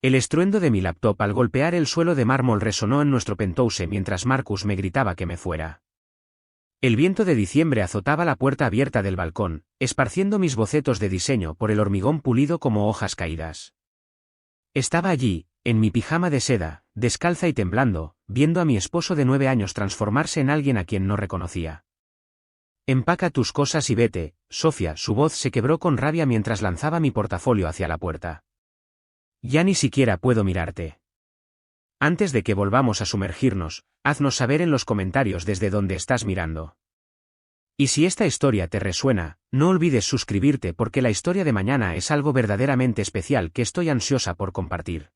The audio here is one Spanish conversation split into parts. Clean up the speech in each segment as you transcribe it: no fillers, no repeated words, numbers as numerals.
El estruendo de mi laptop al golpear el suelo de mármol resonó en nuestro penthouse mientras Marcus me gritaba que me fuera. El viento de diciembre azotaba la puerta abierta del balcón, esparciendo mis bocetos de diseño por el hormigón pulido como hojas caídas. Estaba allí, en mi pijama de seda, descalza y temblando, viendo a mi esposo de 9 años transformarse en alguien a quien no reconocía. Empaca tus cosas y vete, Sofía. Su voz se quebró con rabia mientras lanzaba mi portafolio hacia la puerta. Ya ni siquiera puedo mirarte. Antes de que volvamos a sumergirnos, haznos saber en los comentarios desde dónde estás mirando. Y si esta historia te resuena, no olvides suscribirte porque la historia de mañana es algo verdaderamente especial que estoy ansiosa por compartir.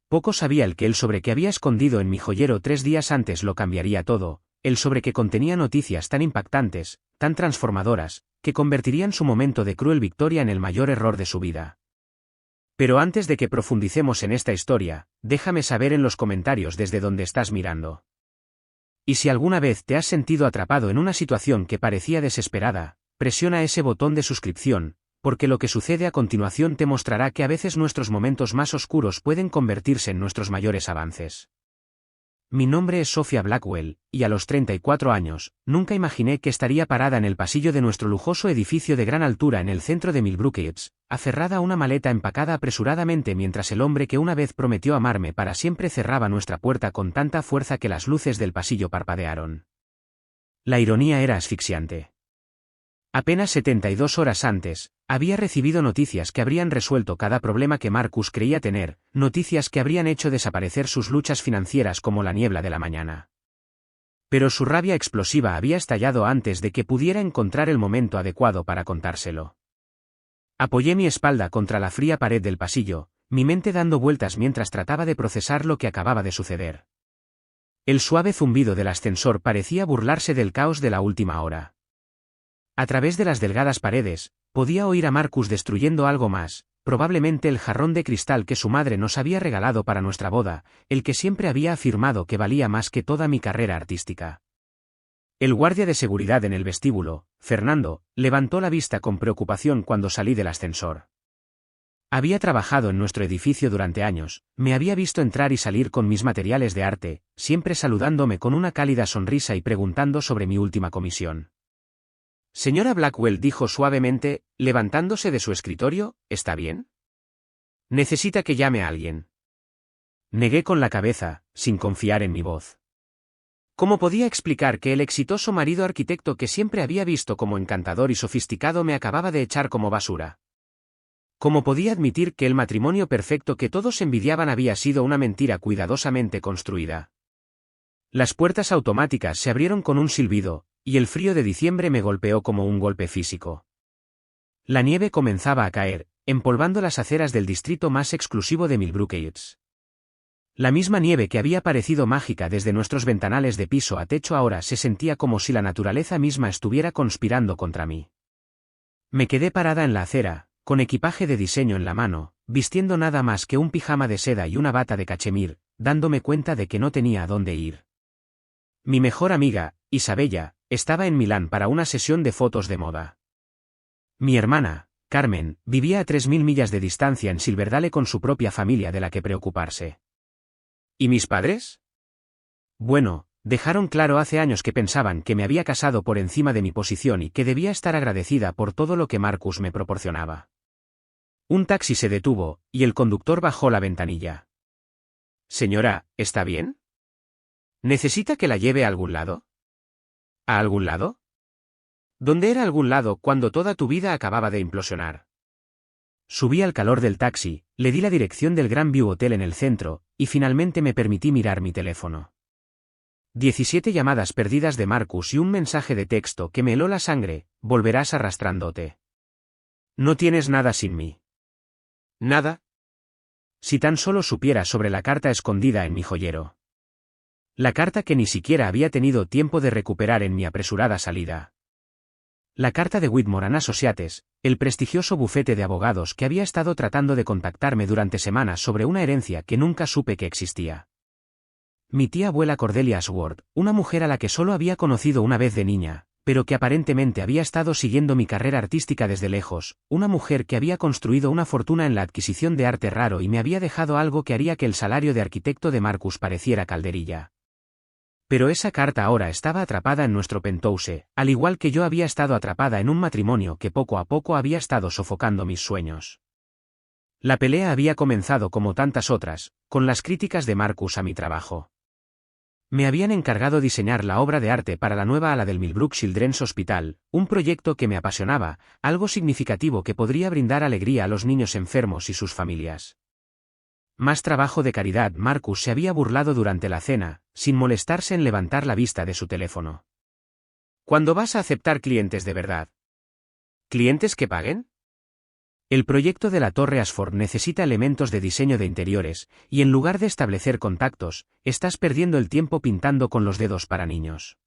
Poco sabía el sobre que había escondido en mi joyero 3 días antes lo cambiaría todo, el sobre que contenía noticias tan impactantes, tan transformadoras, que convertirían su momento de cruel victoria en el mayor error de su vida. Pero antes de que profundicemos en esta historia, déjame saber en los comentarios desde dónde estás mirando. Y si alguna vez te has sentido atrapado en una situación que parecía desesperada, presiona ese botón de suscripción, porque lo que sucede a continuación te mostrará que a veces nuestros momentos más oscuros pueden convertirse en nuestros mayores avances. Mi nombre es Sofía Blackwell, y a los 34 años, nunca imaginé que estaría parada en el pasillo de nuestro lujoso edificio de gran altura en el centro de Millbrook Heights, aferrada a una maleta empacada apresuradamente mientras el hombre que una vez prometió amarme para siempre cerraba nuestra puerta con tanta fuerza que las luces del pasillo parpadearon. La ironía era asfixiante. Apenas 72 horas antes, había recibido noticias que habrían resuelto cada problema que Marcus creía tener, noticias que habrían hecho desaparecer sus luchas financieras como la niebla de la mañana. Pero su rabia explosiva había estallado antes de que pudiera encontrar el momento adecuado para contárselo. Apoyé mi espalda contra la fría pared del pasillo, mi mente dando vueltas mientras trataba de procesar lo que acababa de suceder. El suave zumbido del ascensor parecía burlarse del caos de la última hora. A través de las delgadas paredes, podía oír a Marcus destruyendo algo más, probablemente el jarrón de cristal que su madre nos había regalado para nuestra boda, el que siempre había afirmado que valía más que toda mi carrera artística. El guardia de seguridad en el vestíbulo, Fernando, levantó la vista con preocupación cuando salí del ascensor. Había trabajado en nuestro edificio durante años, me había visto entrar y salir con mis materiales de arte, siempre saludándome con una cálida sonrisa y preguntando sobre mi última comisión. Señora Blackwell, dijo suavemente, levantándose de su escritorio, ¿está bien? ¿Necesita que llame a alguien? Negué con la cabeza, sin confiar en mi voz. ¿Cómo podía explicar que el exitoso marido arquitecto que siempre había visto como encantador y sofisticado me acababa de echar como basura? ¿Cómo podía admitir que el matrimonio perfecto que todos envidiaban había sido una mentira cuidadosamente construida? Las puertas automáticas se abrieron con un silbido, y el frío de diciembre me golpeó como un golpe físico. La nieve comenzaba a caer, empolvando las aceras del distrito más exclusivo de Millbrook Heights. La misma nieve que había parecido mágica desde nuestros ventanales de piso a techo ahora se sentía como si la naturaleza misma estuviera conspirando contra mí. Me quedé parada en la acera, con equipaje de diseño en la mano, vistiendo nada más que un pijama de seda y una bata de cachemir, dándome cuenta de que no tenía a dónde ir. Mi mejor amiga, Isabella, estaba en Milán para una sesión de fotos de moda. Mi hermana, Carmen, vivía a 3000 millas de distancia en Silverdale con su propia familia de la que preocuparse. ¿Y mis padres? Bueno, dejaron claro hace años que pensaban que me había casado por encima de mi posición y que debía estar agradecida por todo lo que Marcus me proporcionaba. Un taxi se detuvo, y el conductor bajó la ventanilla. Señora, ¿está bien? ¿Necesita que la lleve a algún lado? ¿A algún lado? ¿Dónde era algún lado cuando toda tu vida acababa de implosionar? Subí al calor del taxi, le di la dirección del Grand View Hotel en el centro, y finalmente me permití mirar mi teléfono. 17 llamadas perdidas de Marcus y un mensaje de texto que me heló la sangre, volverás arrastrándote. No tienes nada sin mí. ¿Nada? Si tan solo supiera sobre la carta escondida en mi joyero. La carta que ni siquiera había tenido tiempo de recuperar en mi apresurada salida. La carta de Whitmore & Associates, el prestigioso bufete de abogados que había estado tratando de contactarme durante semanas sobre una herencia que nunca supe que existía. Mi tía abuela Cordelia Ashworth, una mujer a la que solo había conocido una vez de niña, pero que aparentemente había estado siguiendo mi carrera artística desde lejos, una mujer que había construido una fortuna en la adquisición de arte raro y me había dejado algo que haría que el salario de arquitecto de Marcus pareciera calderilla. Pero esa carta ahora estaba atrapada en nuestro penthouse, al igual que yo había estado atrapada en un matrimonio que poco a poco había estado sofocando mis sueños. La pelea había comenzado como tantas otras, con las críticas de Marcus a mi trabajo. Me habían encargado diseñar la obra de arte para la nueva ala del Millbrook Children's Hospital, un proyecto que me apasionaba, algo significativo que podría brindar alegría a los niños enfermos y sus familias. Más trabajo de caridad. Marcus se había burlado durante la cena, sin molestarse en levantar la vista de su teléfono. ¿Cuándo vas a aceptar clientes de verdad? ¿Clientes que paguen? El proyecto de la Torre Ashford necesita elementos de diseño de interiores, y en lugar de establecer contactos, estás perdiendo el tiempo pintando con los dedos para niños.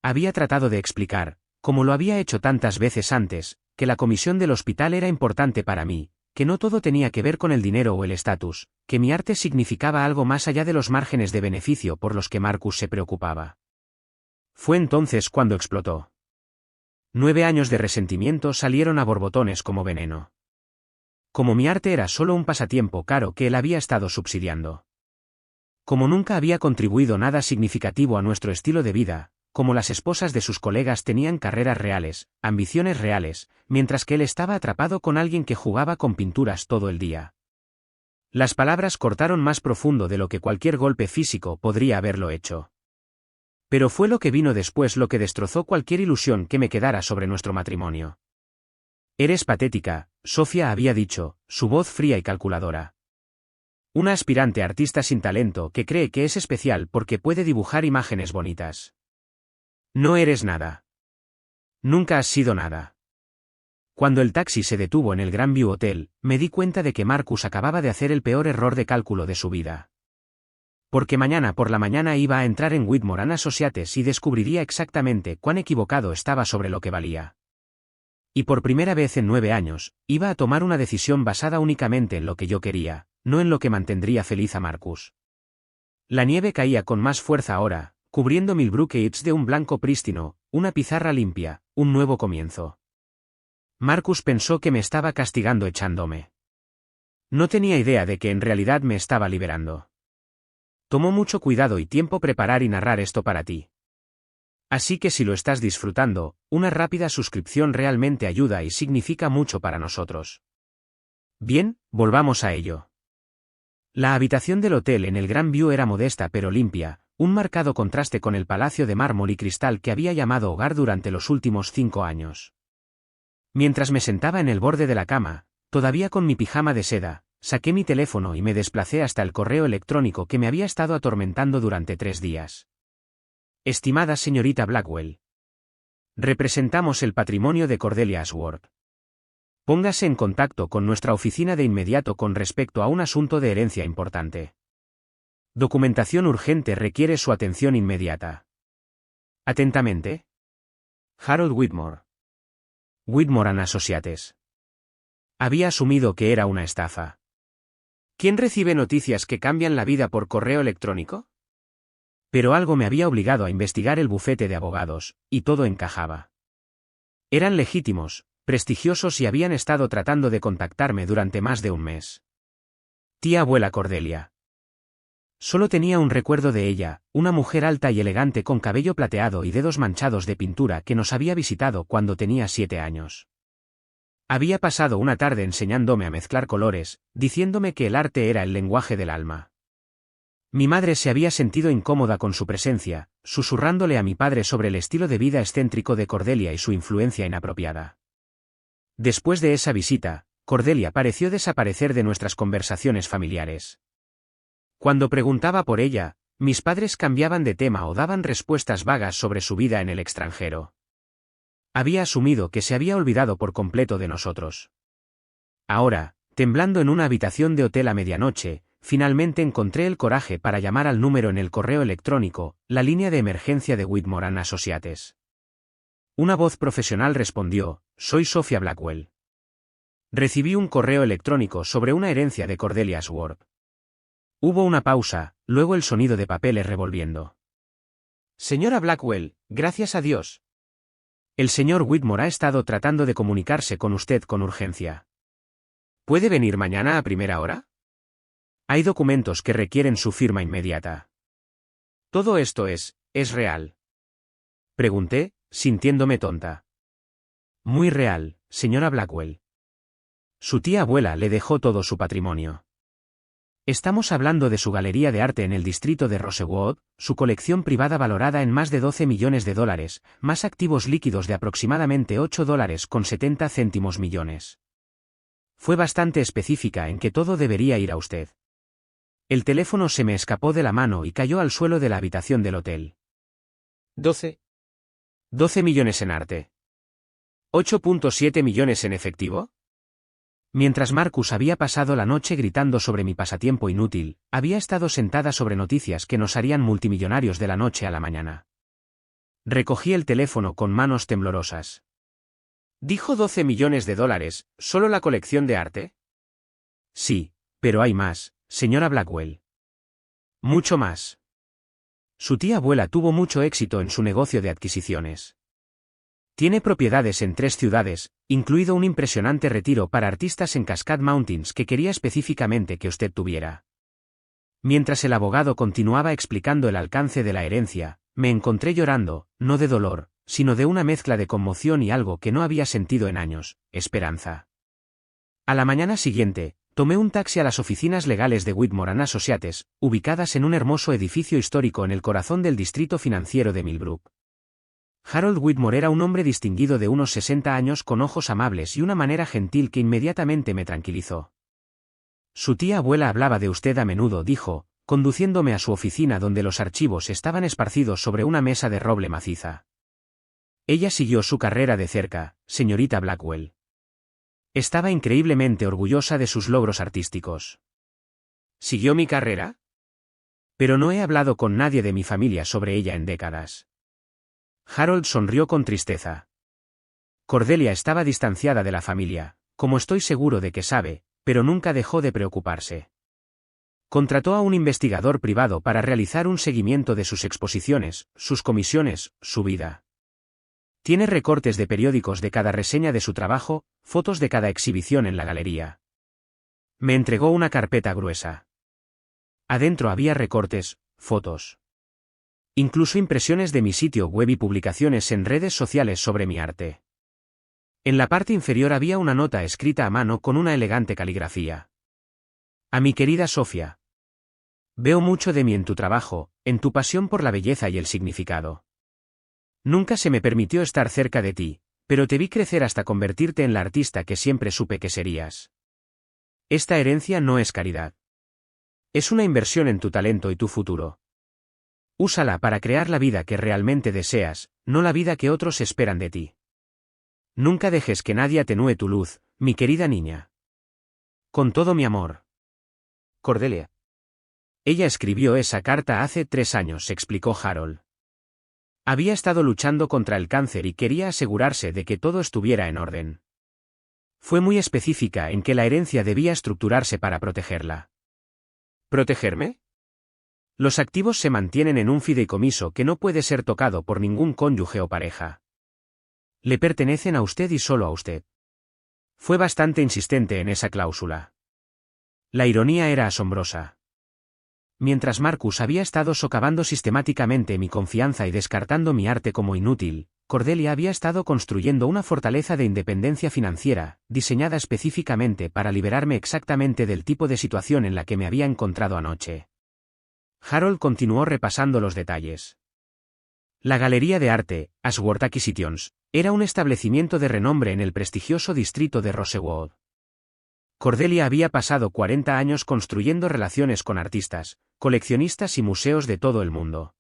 Había tratado de explicar, como lo había hecho tantas veces antes, que la comisión del hospital era importante para mí, que no todo tenía que ver con el dinero o el estatus, que mi arte significaba algo más allá de los márgenes de beneficio por los que Marcus se preocupaba. Fue entonces cuando explotó. 9 años de resentimiento salieron a borbotones como veneno. Como mi arte era solo un pasatiempo caro que él había estado subsidiando. Como nunca había contribuido nada significativo a nuestro estilo de vida, como las esposas de sus colegas tenían carreras reales, ambiciones reales, mientras que él estaba atrapado con alguien que jugaba con pinturas todo el día. Las palabras cortaron más profundo de lo que cualquier golpe físico podría haberlo hecho. Pero fue lo que vino después lo que destrozó cualquier ilusión que me quedara sobre nuestro matrimonio. Eres patética, Sofía había dicho, su voz fría y calculadora. Una aspirante artista sin talento que cree que es especial porque puede dibujar imágenes bonitas. No eres nada. Nunca has sido nada. Cuando el taxi se detuvo en el Grandview Hotel, me di cuenta de que Marcus acababa de hacer el peor error de cálculo de su vida. Porque mañana por la mañana iba a entrar en Whitmore & Associates y descubriría exactamente cuán equivocado estaba sobre lo que valía. Y por primera vez en 9 años, iba a tomar una decisión basada únicamente en lo que yo quería, no en lo que mantendría feliz a Marcus. La nieve caía con más fuerza ahora, cubriendo Millbrook Heights de un blanco prístino, una pizarra limpia, un nuevo comienzo. Marcus pensó que me estaba castigando echándome. No tenía idea de que en realidad me estaba liberando. Tomó mucho cuidado y tiempo preparar y narrar esto para ti. Así que si lo estás disfrutando, una rápida suscripción realmente ayuda y significa mucho para nosotros. Bien, volvamos a ello. La habitación del hotel en el Grandview era modesta pero limpia, un marcado contraste con el palacio de mármol y cristal que había llamado hogar durante los últimos 5 años. Mientras me sentaba en el borde de la cama, todavía con mi pijama de seda, saqué mi teléfono y me desplacé hasta el correo electrónico que me había estado atormentando durante 3 días. Estimada señorita Blackwell. Representamos el patrimonio de Cordelia Ashworth. Póngase en contacto con nuestra oficina de inmediato con respecto a un asunto de herencia importante. Documentación urgente requiere su atención inmediata. Atentamente. Harold Whitmore. Whitmore & Associates. Había asumido que era una estafa. ¿Quién recibe noticias que cambian la vida por correo electrónico? Pero algo me había obligado a investigar el bufete de abogados, y todo encajaba. Eran legítimos, prestigiosos y habían estado tratando de contactarme durante más de un mes. Tía abuela Cordelia. Solo tenía un recuerdo de ella, una mujer alta y elegante con cabello plateado y dedos manchados de pintura que nos había visitado cuando tenía 7 años. Había pasado una tarde enseñándome a mezclar colores, diciéndome que el arte era el lenguaje del alma. Mi madre se había sentido incómoda con su presencia, susurrándole a mi padre sobre el estilo de vida excéntrico de Cordelia y su influencia inapropiada. Después de esa visita, Cordelia pareció desaparecer de nuestras conversaciones familiares. Cuando preguntaba por ella, mis padres cambiaban de tema o daban respuestas vagas sobre su vida en el extranjero. Había asumido que se había olvidado por completo de nosotros. Ahora, temblando en una habitación de hotel a medianoche, finalmente encontré el coraje para llamar al número en el correo electrónico, la línea de emergencia de Whitmore & Associates. Una voz profesional respondió: soy Sophia Blackwell. Recibí un correo electrónico sobre una herencia de Cordelia Ashworth. Hubo una pausa, luego el sonido de papeles revolviendo. Señora Blackwell, gracias a Dios. El señor Whitmore ha estado tratando de comunicarse con usted con urgencia. ¿Puede venir mañana a primera hora? Hay documentos que requieren su firma inmediata. ¿Todo esto es real? Pregunté, sintiéndome tonta. Muy real, señora Blackwell. Su tía abuela le dejó todo su patrimonio. Estamos hablando de su galería de arte en el distrito de Rosewood, su colección privada valorada en más de 12 millones de dólares, más activos líquidos de aproximadamente 8 dólares con 70 céntimos millones. Fue bastante específica en que todo debería ir a usted. El teléfono se me escapó de la mano y cayó al suelo de la habitación del hotel. 12 millones en arte. 8.7 millones en efectivo. Mientras Marcus había pasado la noche gritando sobre mi pasatiempo inútil, había estado sentada sobre noticias que nos harían multimillonarios de la noche a la mañana. Recogí el teléfono con manos temblorosas. ¿Dijo 12 millones de dólares, solo la colección de arte? Sí, pero hay más, señora Blackwell. Mucho más. Su tía abuela tuvo mucho éxito en su negocio de adquisiciones. Tiene propiedades en 3 ciudades, incluido un impresionante retiro para artistas en Cascade Mountains que quería específicamente que usted tuviera. Mientras el abogado continuaba explicando el alcance de la herencia, me encontré llorando, no de dolor, sino de una mezcla de conmoción y algo que no había sentido en años, esperanza. A la mañana siguiente, tomé un taxi a las oficinas legales de Whitmore & Associates, ubicadas en un hermoso edificio histórico en el corazón del distrito financiero de Millbrook. Harold Whitmore era un hombre distinguido de unos 60 años con ojos amables y una manera gentil que inmediatamente me tranquilizó. Su tía abuela hablaba de usted a menudo, dijo, conduciéndome a su oficina donde los archivos estaban esparcidos sobre una mesa de roble maciza. Ella siguió su carrera de cerca, señorita Blackwell. Estaba increíblemente orgullosa de sus logros artísticos. ¿Siguió mi carrera? Pero no he hablado con nadie de mi familia sobre ella en décadas. Harold sonrió con tristeza. Cordelia estaba distanciada de la familia, como estoy seguro de que sabe, pero nunca dejó de preocuparse. Contrató a un investigador privado para realizar un seguimiento de sus exposiciones, sus comisiones, su vida. Tiene recortes de periódicos de cada reseña de su trabajo, fotos de cada exhibición en la galería. Me entregó una carpeta gruesa. Adentro había recortes, fotos. Incluso impresiones de mi sitio web y publicaciones en redes sociales sobre mi arte. En la parte inferior había una nota escrita a mano con una elegante caligrafía. A mi querida Sofía. Veo mucho de mí en tu trabajo, en tu pasión por la belleza y el significado. Nunca se me permitió estar cerca de ti, pero te vi crecer hasta convertirte en la artista que siempre supe que serías. Esta herencia no es caridad. Es una inversión en tu talento y tu futuro. Úsala para crear la vida que realmente deseas, no la vida que otros esperan de ti. Nunca dejes que nadie atenúe tu luz, mi querida niña. Con todo mi amor. Cordelia. Ella escribió esa carta hace 3 años, explicó Harold. Había estado luchando contra el cáncer y quería asegurarse de que todo estuviera en orden. Fue muy específica en que la herencia debía estructurarse para protegerla. ¿Protegerme? Los activos se mantienen en un fideicomiso que no puede ser tocado por ningún cónyuge o pareja. Le pertenecen a usted y solo a usted. Fue bastante insistente en esa cláusula. La ironía era asombrosa. Mientras Marcus había estado socavando sistemáticamente mi confianza y descartando mi arte como inútil, Cordelia había estado construyendo una fortaleza de independencia financiera, diseñada específicamente para liberarme exactamente del tipo de situación en la que me había encontrado anoche. Harold continuó repasando los detalles. La Galería de Arte, Ashworth Acquisitions, era un establecimiento de renombre en el prestigioso distrito de Rosewood. Cordelia había pasado 40 años construyendo relaciones con artistas, coleccionistas y museos de todo el mundo.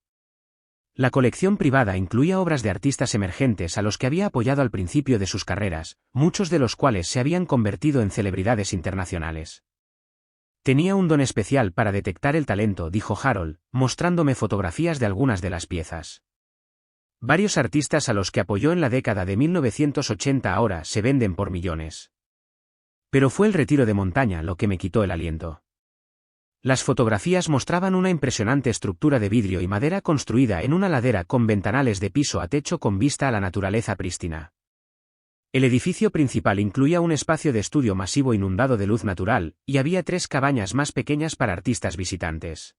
La colección privada incluía obras de artistas emergentes a los que había apoyado al principio de sus carreras, muchos de los cuales se habían convertido en celebridades internacionales. Tenía un don especial para detectar el talento, dijo Harold, mostrándome fotografías de algunas de las piezas. Varios artistas a los que apoyó en la década de 1980 ahora se venden por millones. Pero fue el retiro de montaña lo que me quitó el aliento. Las fotografías mostraban una impresionante estructura de vidrio y madera construida en una ladera con ventanales de piso a techo con vista a la naturaleza prístina. El edificio principal incluía un espacio de estudio masivo inundado de luz natural, y había 3 cabañas más pequeñas para artistas visitantes.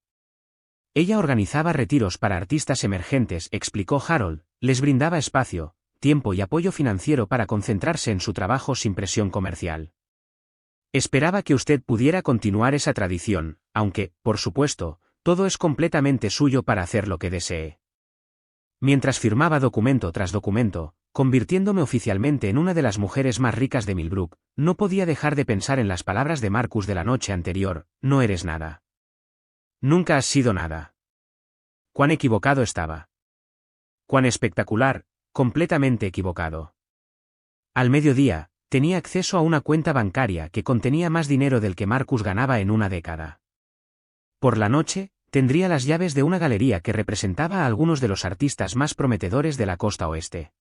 Ella organizaba retiros para artistas emergentes, explicó Harold, les brindaba espacio, tiempo y apoyo financiero para concentrarse en su trabajo sin presión comercial. Esperaba que usted pudiera continuar esa tradición, aunque, por supuesto, todo es completamente suyo para hacer lo que desee. Mientras firmaba documento tras documento, convirtiéndome oficialmente en una de las mujeres más ricas de Millbrook, no podía dejar de pensar en las palabras de Marcus de la noche anterior: no eres nada. Nunca has sido nada. Cuán equivocado estaba. Cuán espectacular, completamente equivocado. Al mediodía, tenía acceso a una cuenta bancaria que contenía más dinero del que Marcus ganaba en una década. Por la noche, tendría las llaves de una galería que representaba a algunos de los artistas más prometedores de la costa oeste.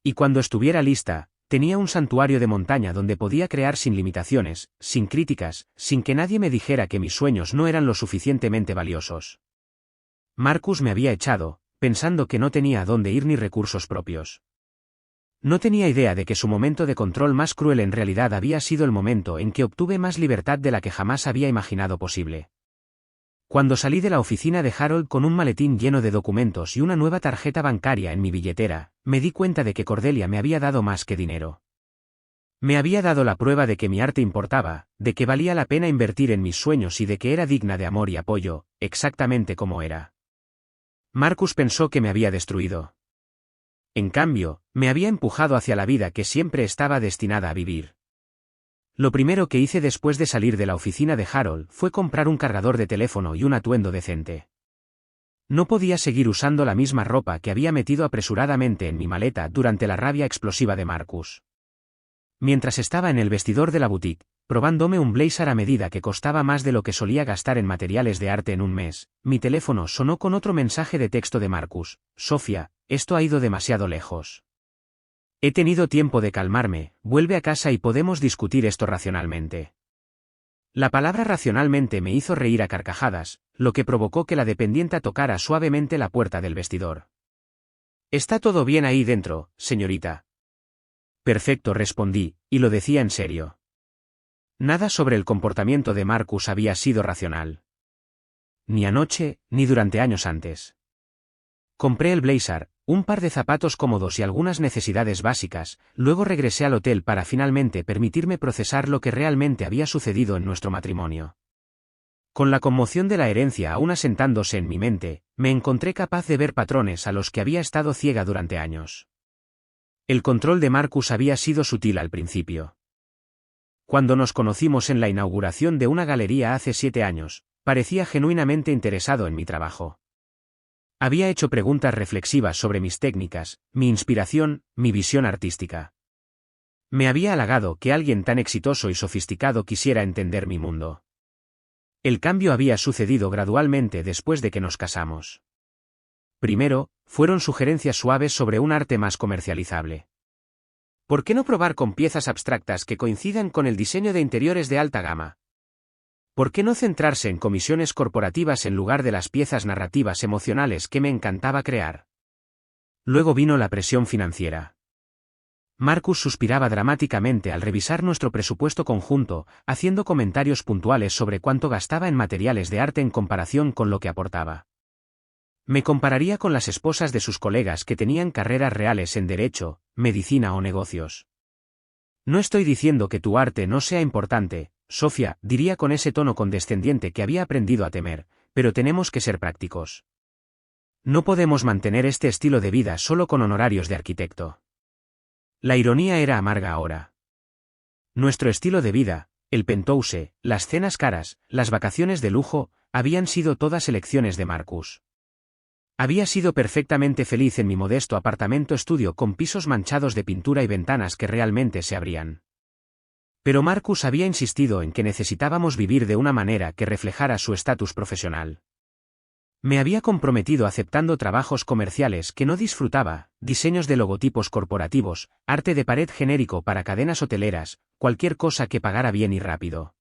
Y cuando estuviera lista, tenía un santuario de montaña donde podía crear sin limitaciones, sin críticas, sin que nadie me dijera que mis sueños no eran lo suficientemente valiosos. Marcus me había echado, pensando que no tenía a dónde ir ni recursos propios. No tenía idea de que su momento de control más cruel en realidad había sido el momento en que obtuve más libertad de la que jamás había imaginado posible. Cuando salí de la oficina de Harold con un maletín lleno de documentos y una nueva tarjeta bancaria en mi billetera, me di cuenta de que Cordelia me había dado más que dinero. Me había dado la prueba de que mi arte importaba, de que valía la pena invertir en mis sueños y de que era digna de amor y apoyo, exactamente como era. Marcus pensó que me había destruido. En cambio, me había empujado hacia la vida que siempre estaba destinada a vivir. Lo primero que hice después de salir de la oficina de Harold fue comprar un cargador de teléfono y un atuendo decente. No podía seguir usando la misma ropa que había metido apresuradamente en mi maleta durante la rabia explosiva de Marcus. Mientras estaba en el vestidor de la boutique, probándome un blazer a medida que costaba más de lo que solía gastar en materiales de arte en un mes, mi teléfono sonó con otro mensaje de texto de Marcus: Sofía, esto ha ido demasiado lejos. He tenido tiempo de calmarme, vuelve a casa y podemos discutir esto racionalmente. La palabra racionalmente me hizo reír a carcajadas, lo que provocó que la dependienta tocara suavemente la puerta del vestidor. ¿Está todo bien ahí dentro, señorita? Perfecto, respondí, y lo decía en serio. Nada sobre el comportamiento de Marcus había sido racional. Ni anoche, ni durante años antes. Compré el blazer, un par de zapatos cómodos y algunas necesidades básicas, luego regresé al hotel para finalmente permitirme procesar lo que realmente había sucedido en nuestro matrimonio. Con la conmoción de la herencia aún asentándose en mi mente, me encontré capaz de ver patrones a los que había estado ciega durante años. El control de Marcus había sido sutil al principio. Cuando nos conocimos en la inauguración de una galería hace 7 años, parecía genuinamente interesado en mi trabajo. Había hecho preguntas reflexivas sobre mis técnicas, mi inspiración, mi visión artística. Me había halagado que alguien tan exitoso y sofisticado quisiera entender mi mundo. El cambio había sucedido gradualmente después de que nos casamos. Primero, fueron sugerencias suaves sobre un arte más comercializable. ¿Por qué no probar con piezas abstractas que coincidan con el diseño de interiores de alta gama? ¿Por qué no centrarse en comisiones corporativas en lugar de las piezas narrativas emocionales que me encantaba crear? Luego vino la presión financiera. Marcus suspiraba dramáticamente al revisar nuestro presupuesto conjunto, haciendo comentarios puntuales sobre cuánto gastaba en materiales de arte en comparación con lo que aportaba. Me compararía con las esposas de sus colegas que tenían carreras reales en derecho, medicina o negocios. No estoy diciendo que tu arte no sea importante, Sofía, diría con ese tono condescendiente que había aprendido a temer, pero tenemos que ser prácticos. No podemos mantener este estilo de vida solo con honorarios de arquitecto. La ironía era amarga ahora. Nuestro estilo de vida, el penthouse, las cenas caras, las vacaciones de lujo, habían sido todas elecciones de Marcus. Había sido perfectamente feliz en mi modesto apartamento estudio con pisos manchados de pintura y ventanas que realmente se abrían. Pero Marcus había insistido en que necesitábamos vivir de una manera que reflejara su estatus profesional. Me había comprometido aceptando trabajos comerciales que no disfrutaba, diseños de logotipos corporativos, arte de pared genérico para cadenas hoteleras, cualquier cosa que pagara bien y rápido.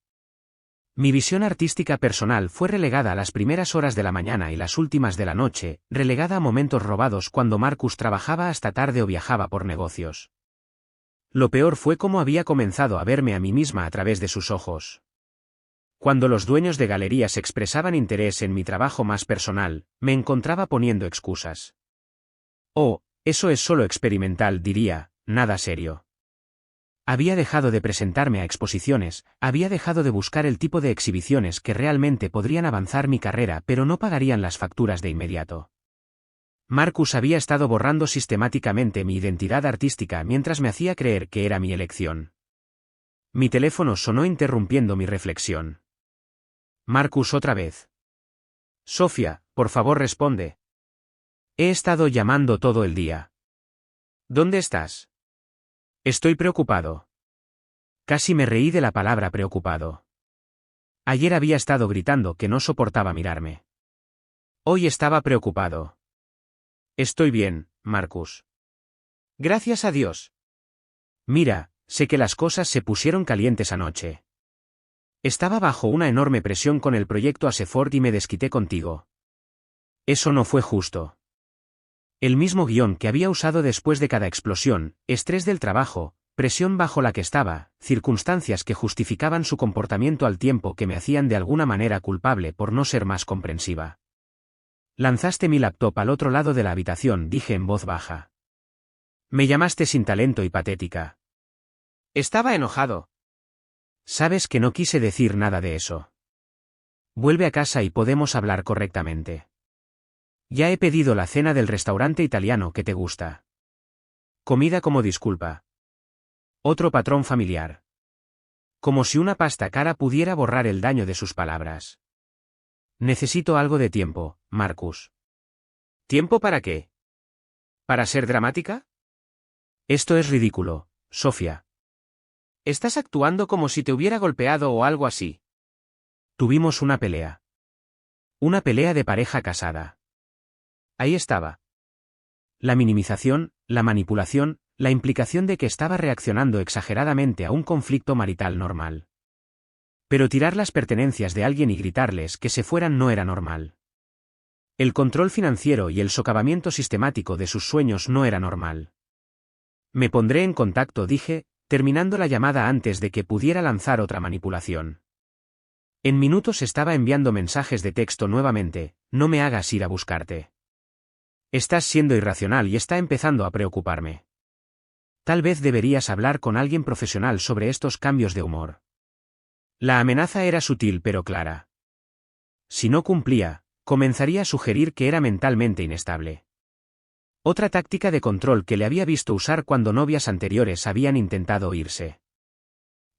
Mi visión artística personal fue relegada a las primeras horas de la mañana y las últimas de la noche, relegada a momentos robados cuando Marcus trabajaba hasta tarde o viajaba por negocios. Lo peor fue cómo había comenzado a verme a mí misma a través de sus ojos. Cuando los dueños de galerías expresaban interés en mi trabajo más personal, me encontraba poniendo excusas. Oh, eso es solo experimental, diría, nada serio. Había dejado de presentarme a exposiciones, había dejado de buscar el tipo de exhibiciones que realmente podrían avanzar mi carrera pero no pagarían las facturas de inmediato. Marcus había estado borrando sistemáticamente mi identidad artística mientras me hacía creer que era mi elección. Mi teléfono sonó interrumpiendo mi reflexión. Marcus otra vez. Sofía, por favor responde. He estado llamando todo el día. ¿Dónde estás? Estoy preocupado. Casi me reí de la palabra preocupado. Ayer había estado gritando que no soportaba mirarme. Hoy estaba preocupado. Estoy bien, Marcus. Gracias a Dios. Mira, sé que las cosas se pusieron calientes anoche. Estaba bajo una enorme presión con el proyecto Aseford y me desquité contigo. Eso no fue justo. El mismo guión que había usado después de cada explosión, estrés del trabajo, presión bajo la que estaba, circunstancias que justificaban su comportamiento al tiempo que me hacían de alguna manera culpable por no ser más comprensiva. Lanzaste mi laptop al otro lado de la habitación, dije en voz baja. Me llamaste sin talento y patética. Estaba enojado. Sabes que no quise decir nada de eso. Vuelve a casa y podemos hablar correctamente. Ya he pedido la cena del restaurante italiano que te gusta. Comida como disculpa. Otro patrón familiar. Como si una pasta cara pudiera borrar el daño de sus palabras. Necesito algo de tiempo, Marcus. ¿Tiempo para qué? ¿Para ser dramática? Esto es ridículo, Sofía. Estás actuando como si te hubiera golpeado o algo así. Tuvimos una pelea. Una pelea de pareja casada. Ahí estaba. La minimización, la manipulación, la implicación de que estaba reaccionando exageradamente a un conflicto marital normal. Pero tirar las pertenencias de alguien y gritarles que se fueran no era normal. El control financiero y el socavamiento sistemático de sus sueños no era normal. Me pondré en contacto, dije, terminando la llamada antes de que pudiera lanzar otra manipulación. En minutos estaba enviando mensajes de texto nuevamente, no me hagas ir a buscarte. Estás siendo irracional y está empezando a preocuparme. Tal vez deberías hablar con alguien profesional sobre estos cambios de humor. La amenaza era sutil pero clara. Si no cumplía, comenzaría a sugerir que era mentalmente inestable. Otra táctica de control que le había visto usar cuando novias anteriores habían intentado irse.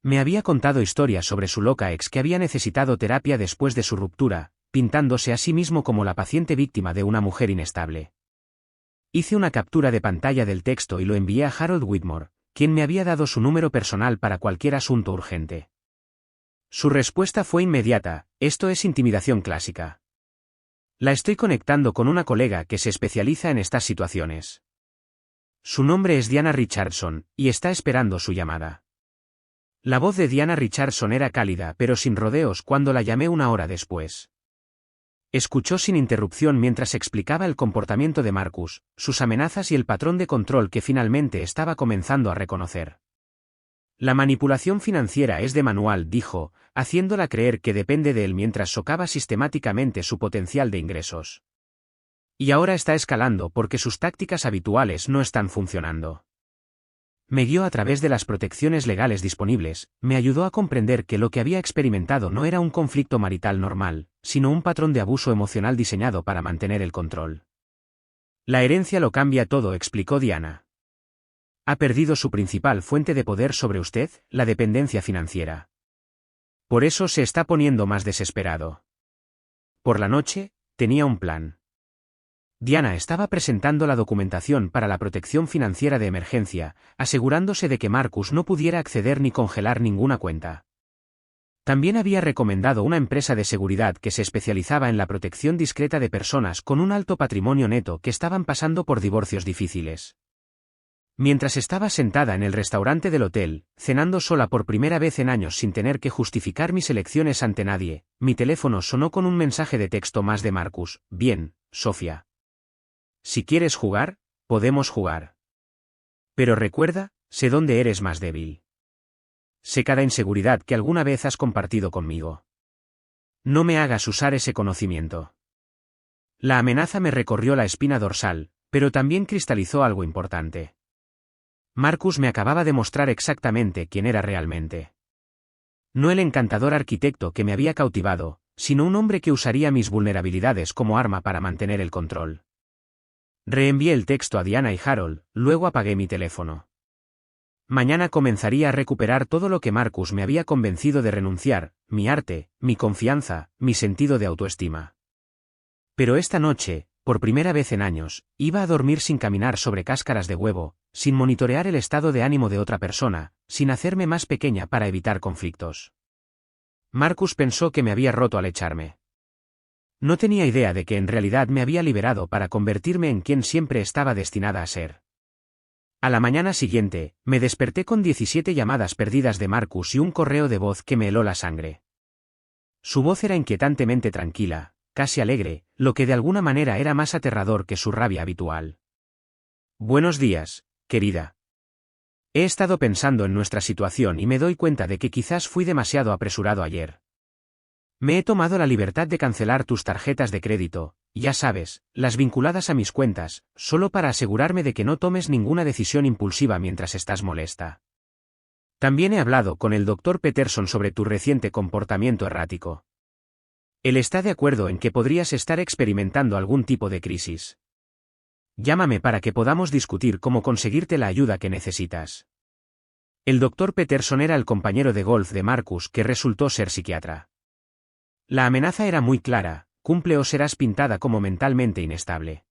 Me había contado historias sobre su loca ex que había necesitado terapia después de su ruptura, pintándose a sí mismo como la paciente víctima de una mujer inestable. Hice una captura de pantalla del texto y lo envié a Harold Whitmore, quien me había dado su número personal para cualquier asunto urgente. Su respuesta fue inmediata: esto es intimidación clásica. La estoy conectando con una colega que se especializa en estas situaciones. Su nombre es Diana Richardson, y está esperando su llamada. La voz de Diana Richardson era cálida pero sin rodeos cuando la llamé una hora después. Escuchó sin interrupción mientras explicaba el comportamiento de Marcus, sus amenazas y el patrón de control que finalmente estaba comenzando a reconocer. La manipulación financiera es de manual, dijo, haciéndola creer que depende de él mientras socava sistemáticamente su potencial de ingresos. Y ahora está escalando porque sus tácticas habituales no están funcionando. Me guió a través de las protecciones legales disponibles, me ayudó a comprender que lo que había experimentado no era un conflicto marital normal, sino un patrón de abuso emocional diseñado para mantener el control. La herencia lo cambia todo, explicó Diana. Ha perdido su principal fuente de poder sobre usted, la dependencia financiera. Por eso se está poniendo más desesperado. Por la noche, tenía un plan. Diana estaba presentando la documentación para la protección financiera de emergencia, asegurándose de que Marcus no pudiera acceder ni congelar ninguna cuenta. También había recomendado una empresa de seguridad que se especializaba en la protección discreta de personas con un alto patrimonio neto que estaban pasando por divorcios difíciles. Mientras estaba sentada en el restaurante del hotel, cenando sola por primera vez en años sin tener que justificar mis elecciones ante nadie, mi teléfono sonó con un mensaje de texto más de Marcus. Bien, Sofía. Si quieres jugar, podemos jugar. Pero recuerda, sé dónde eres más débil. Sé cada inseguridad que alguna vez has compartido conmigo. No me hagas usar ese conocimiento. La amenaza me recorrió la espina dorsal, pero también cristalizó algo importante. Marcus me acababa de mostrar exactamente quién era realmente. No el encantador arquitecto que me había cautivado, sino un hombre que usaría mis vulnerabilidades como arma para mantener el control. Reenvié el texto a Diana y Harold, luego apagué mi teléfono. Mañana comenzaría a recuperar todo lo que Marcus me había convencido de renunciar, mi arte, mi confianza, mi sentido de autoestima. Pero esta noche, por primera vez en años, iba a dormir sin caminar sobre cáscaras de huevo, sin monitorear el estado de ánimo de otra persona, sin hacerme más pequeña para evitar conflictos. Marcus pensó que me había roto al echarme. No tenía idea de que en realidad me había liberado para convertirme en quien siempre estaba destinada a ser. A la mañana siguiente, me desperté con 17 llamadas perdidas de Marcus y un correo de voz que me heló la sangre. Su voz era inquietantemente tranquila, casi alegre, lo que de alguna manera era más aterrador que su rabia habitual. Buenos días, querida. He estado pensando en nuestra situación y me doy cuenta de que quizás fui demasiado apresurado ayer. Me he tomado la libertad de cancelar tus tarjetas de crédito, ya sabes, las vinculadas a mis cuentas, solo para asegurarme de que no tomes ninguna decisión impulsiva mientras estás molesta. También he hablado con el Dr. Peterson sobre tu reciente comportamiento errático. Él está de acuerdo en que podrías estar experimentando algún tipo de crisis. Llámame para que podamos discutir cómo conseguirte la ayuda que necesitas. El Dr. Peterson era el compañero de golf de Marcus que resultó ser psiquiatra. La amenaza era muy clara: cumple o serás pintada como mentalmente inestable.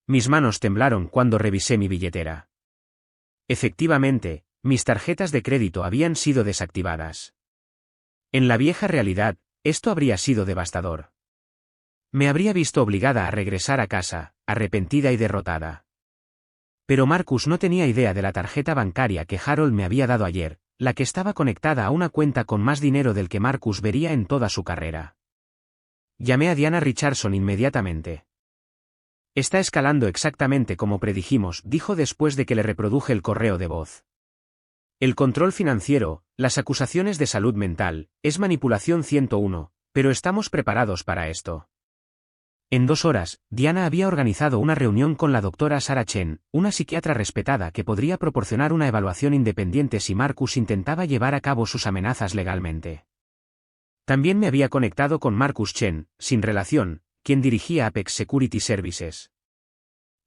Mis manos temblaron cuando revisé mi billetera. Efectivamente, mis tarjetas de crédito habían sido desactivadas. En la vieja realidad, esto habría sido devastador. Me habría visto obligada a regresar a casa, arrepentida y derrotada. Pero Marcus no tenía idea de la tarjeta bancaria que Harold me había dado ayer, la que estaba conectada a una cuenta con más dinero del que Marcus vería en toda su carrera. Llamé a Diana Richardson inmediatamente. Está escalando exactamente como predijimos, dijo después de que le reproduje el correo de voz. El control financiero, las acusaciones de salud mental, es manipulación 101, pero estamos preparados para esto. En 2 horas, Diana había organizado una reunión con la doctora Sarah Chen, una psiquiatra respetada que podría proporcionar una evaluación independiente si Marcus intentaba llevar a cabo sus amenazas legalmente. También me había conectado con Marcus Chen, sin relación, quien dirigía Apex Security Services.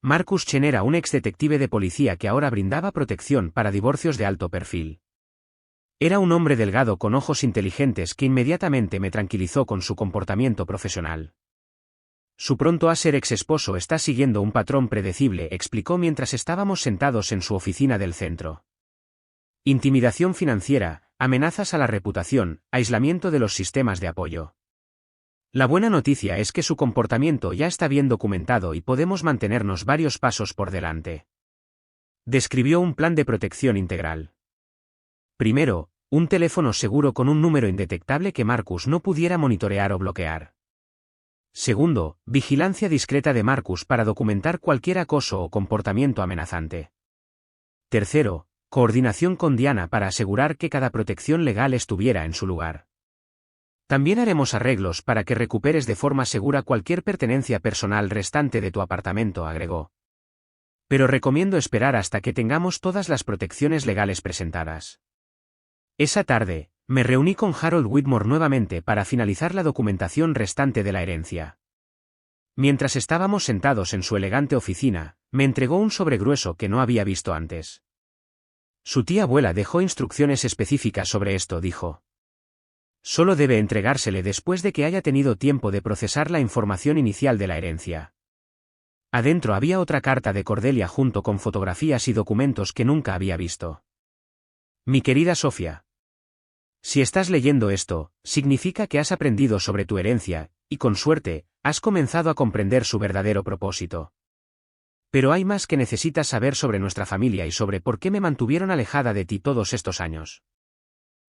Marcus Chen era un ex detective de policía que ahora brindaba protección para divorcios de alto perfil. Era un hombre delgado con ojos inteligentes que inmediatamente me tranquilizó con su comportamiento profesional. Su pronto a ser ex esposo está siguiendo un patrón predecible, explicó mientras estábamos sentados en su oficina del centro. Intimidación financiera, amenazas a la reputación, aislamiento de los sistemas de apoyo. La buena noticia es que su comportamiento ya está bien documentado y podemos mantenernos varios pasos por delante. Describió un plan de protección integral. Primero, un teléfono seguro con un número indetectable que Marcus no pudiera monitorear o bloquear. Segundo, vigilancia discreta de Marcus para documentar cualquier acoso o comportamiento amenazante. Tercero, coordinación con Diana para asegurar que cada protección legal estuviera en su lugar. También haremos arreglos para que recuperes de forma segura cualquier pertenencia personal restante de tu apartamento, agregó. Pero recomiendo esperar hasta que tengamos todas las protecciones legales presentadas. Esa tarde, me reuní con Harold Whitmore nuevamente para finalizar la documentación restante de la herencia. Mientras estábamos sentados en su elegante oficina, me entregó un sobre grueso que no había visto antes. Su tía abuela dejó instrucciones específicas sobre esto, dijo. Solo debe entregársele después de que haya tenido tiempo de procesar la información inicial de la herencia. Adentro había otra carta de Cordelia junto con fotografías y documentos que nunca había visto. Mi querida Sofía. Si estás leyendo esto, significa que has aprendido sobre tu herencia, y con suerte, has comenzado a comprender su verdadero propósito. Pero hay más que necesitas saber sobre nuestra familia y sobre por qué me mantuvieron alejada de ti todos estos años.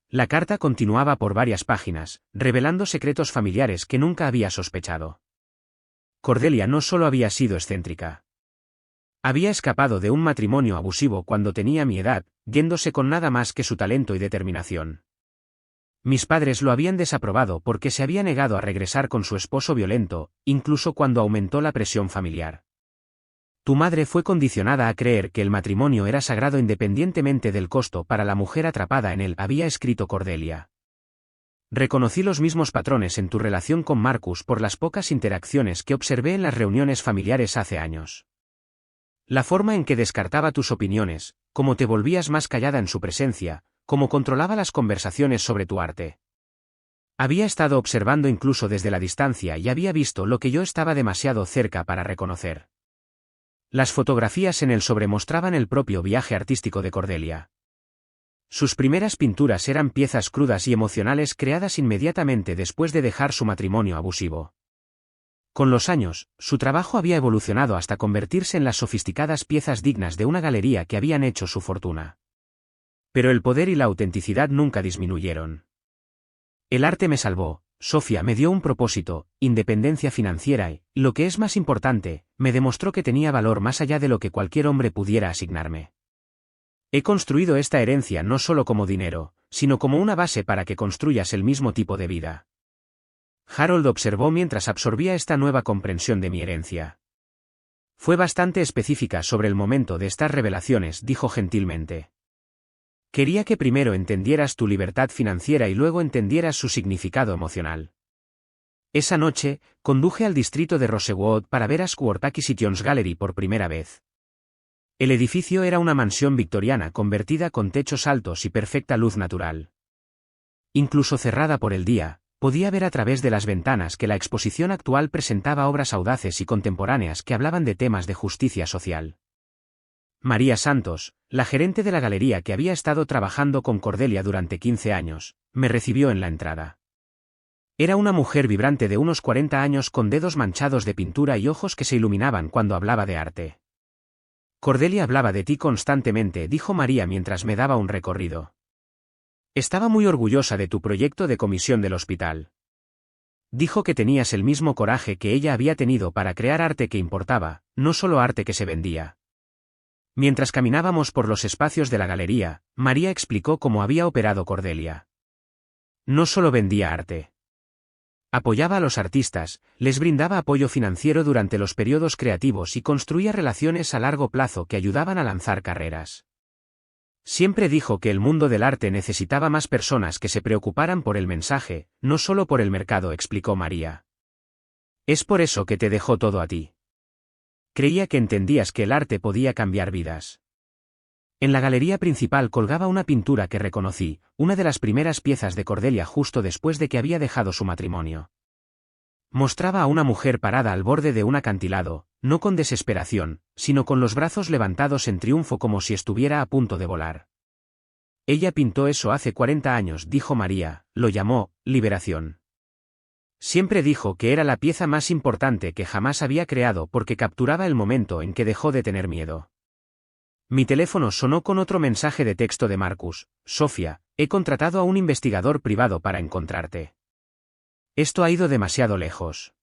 La carta continuaba por varias páginas, revelando secretos familiares que nunca había sospechado. Cordelia no solo había sido excéntrica. Había escapado de un matrimonio abusivo cuando tenía mi edad, yéndose con nada más que su talento y determinación. Mis padres lo habían desaprobado porque se había negado a regresar con su esposo violento, incluso cuando aumentó la presión familiar. Tu madre fue condicionada a creer que el matrimonio era sagrado independientemente del costo para la mujer atrapada en él, había escrito Cordelia. Reconocí los mismos patrones en tu relación con Marcus por las pocas interacciones que observé en las reuniones familiares hace años. La forma en que descartaba tus opiniones, cómo te volvías más callada en su presencia, cómo controlaba las conversaciones sobre tu arte. Había estado observando incluso desde la distancia y había visto lo que yo estaba demasiado cerca para reconocer. Las fotografías en el sobre mostraban el propio viaje artístico de Cordelia. Sus primeras pinturas eran piezas crudas y emocionales creadas inmediatamente después de dejar su matrimonio abusivo. Con los años, su trabajo había evolucionado hasta convertirse en las sofisticadas piezas dignas de una galería que habían hecho su fortuna. Pero el poder y la autenticidad nunca disminuyeron. El arte me salvó, Sofía me dio un propósito, independencia financiera y, lo que es más importante, me demostró que tenía valor más allá de lo que cualquier hombre pudiera asignarme. He construido esta herencia no solo como dinero, sino como una base para que construyas el mismo tipo de vida. Harold observó mientras absorbía esta nueva comprensión de mi herencia. Fue bastante específica sobre el momento de estas revelaciones, dijo gentilmente. Quería que primero entendieras tu libertad financiera y luego entendieras su significado emocional. Esa noche, conduje al distrito de Rosewood para ver a Square Acquisitions Gallery por primera vez. El edificio era una mansión victoriana convertida con techos altos y perfecta luz natural. Incluso cerrada por el día, podía ver a través de las ventanas que la exposición actual presentaba obras audaces y contemporáneas que hablaban de temas de justicia social. María Santos, la gerente de la galería que había estado trabajando con Cordelia durante 15 años, me recibió en la entrada. Era una mujer vibrante de unos 40 años con dedos manchados de pintura y ojos que se iluminaban cuando hablaba de arte. Cordelia hablaba de ti constantemente, dijo María mientras me daba un recorrido. Estaba muy orgullosa de tu proyecto de comisión del hospital. Dijo que tenías el mismo coraje que ella había tenido para crear arte que importaba, no solo arte que se vendía. Mientras caminábamos por los espacios de la galería, María explicó cómo había operado Cordelia. No solo vendía arte. Apoyaba a los artistas, les brindaba apoyo financiero durante los periodos creativos y construía relaciones a largo plazo que ayudaban a lanzar carreras. Siempre dijo que el mundo del arte necesitaba más personas que se preocuparan por el mensaje, no solo por el mercado, explicó María. Es por eso que te dejó todo a ti. Creía que entendías que el arte podía cambiar vidas. En la galería principal colgaba una pintura que reconocí, una de las primeras piezas de Cordelia justo después de que había dejado su matrimonio. Mostraba a una mujer parada al borde de un acantilado, no con desesperación, sino con los brazos levantados en triunfo como si estuviera a punto de volar. Ella pintó eso hace 40 años, dijo María, lo llamó liberación. Siempre dijo que era la pieza más importante que jamás había creado porque capturaba el momento en que dejó de tener miedo. Mi teléfono sonó con otro mensaje de texto de Marcus. Sofía, he contratado a un investigador privado para encontrarte. Esto ha ido demasiado lejos.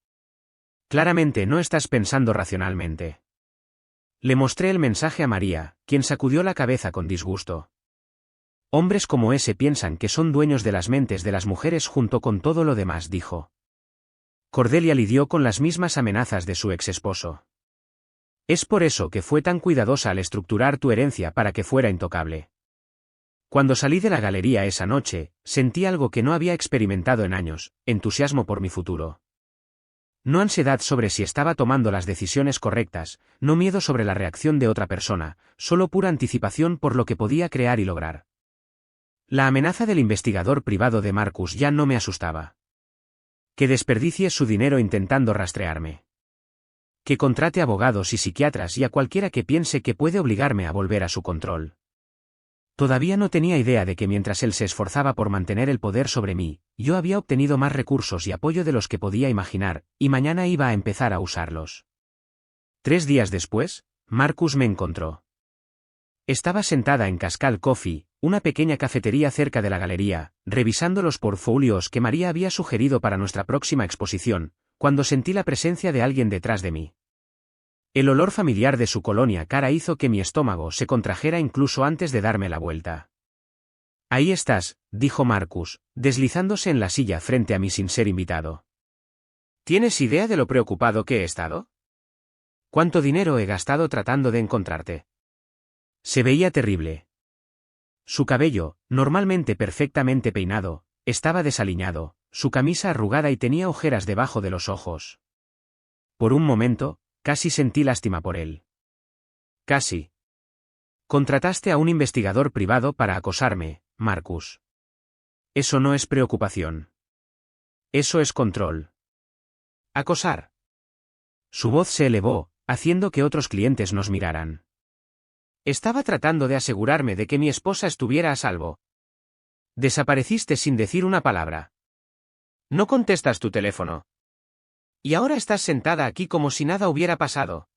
Claramente no estás pensando racionalmente. Le mostré el mensaje a María, quien sacudió la cabeza con disgusto. Hombres como ese piensan que son dueños de las mentes de las mujeres junto con todo lo demás, dijo. Cordelia lidió con las mismas amenazas de su ex esposo. Es por eso que fue tan cuidadosa al estructurar tu herencia para que fuera intocable. Cuando salí de la galería esa noche, sentí algo que no había experimentado en años, entusiasmo por mi futuro. No ansiedad sobre si estaba tomando las decisiones correctas, no miedo sobre la reacción de otra persona, solo pura anticipación por lo que podía crear y lograr. La amenaza del investigador privado de Marcus ya no me asustaba. Que desperdicie su dinero intentando rastrearme. Que contrate abogados y psiquiatras y a cualquiera que piense que puede obligarme a volver a su control. Todavía no tenía idea de que mientras él se esforzaba por mantener el poder sobre mí, yo había obtenido más recursos y apoyo de los que podía imaginar, y mañana iba a empezar a usarlos. 3 días después, Marcus me encontró. Estaba sentada en Cascal Coffee, una pequeña cafetería cerca de la galería, revisando los portfolios que María había sugerido para nuestra próxima exposición, cuando sentí la presencia de alguien detrás de mí. El olor familiar de su colonia cara hizo que mi estómago se contrajera incluso antes de darme la vuelta. Ahí estás, dijo Marcus, deslizándose en la silla frente a mí sin ser invitado. ¿Tienes idea de lo preocupado que he estado? ¿Cuánto dinero he gastado tratando de encontrarte? Se veía terrible. Su cabello, normalmente perfectamente peinado, estaba desaliñado, su camisa arrugada y tenía ojeras debajo de los ojos. Por un momento, casi sentí lástima por él. Casi. Contrataste a un investigador privado para acosarme, Marcus. Eso no es preocupación. Eso es control. Acosar. Su voz se elevó, haciendo que otros clientes nos miraran. Estaba tratando de asegurarme de que mi esposa estuviera a salvo. Desapareciste sin decir una palabra. No contestas tu teléfono. Y ahora estás sentada aquí como si nada hubiera pasado.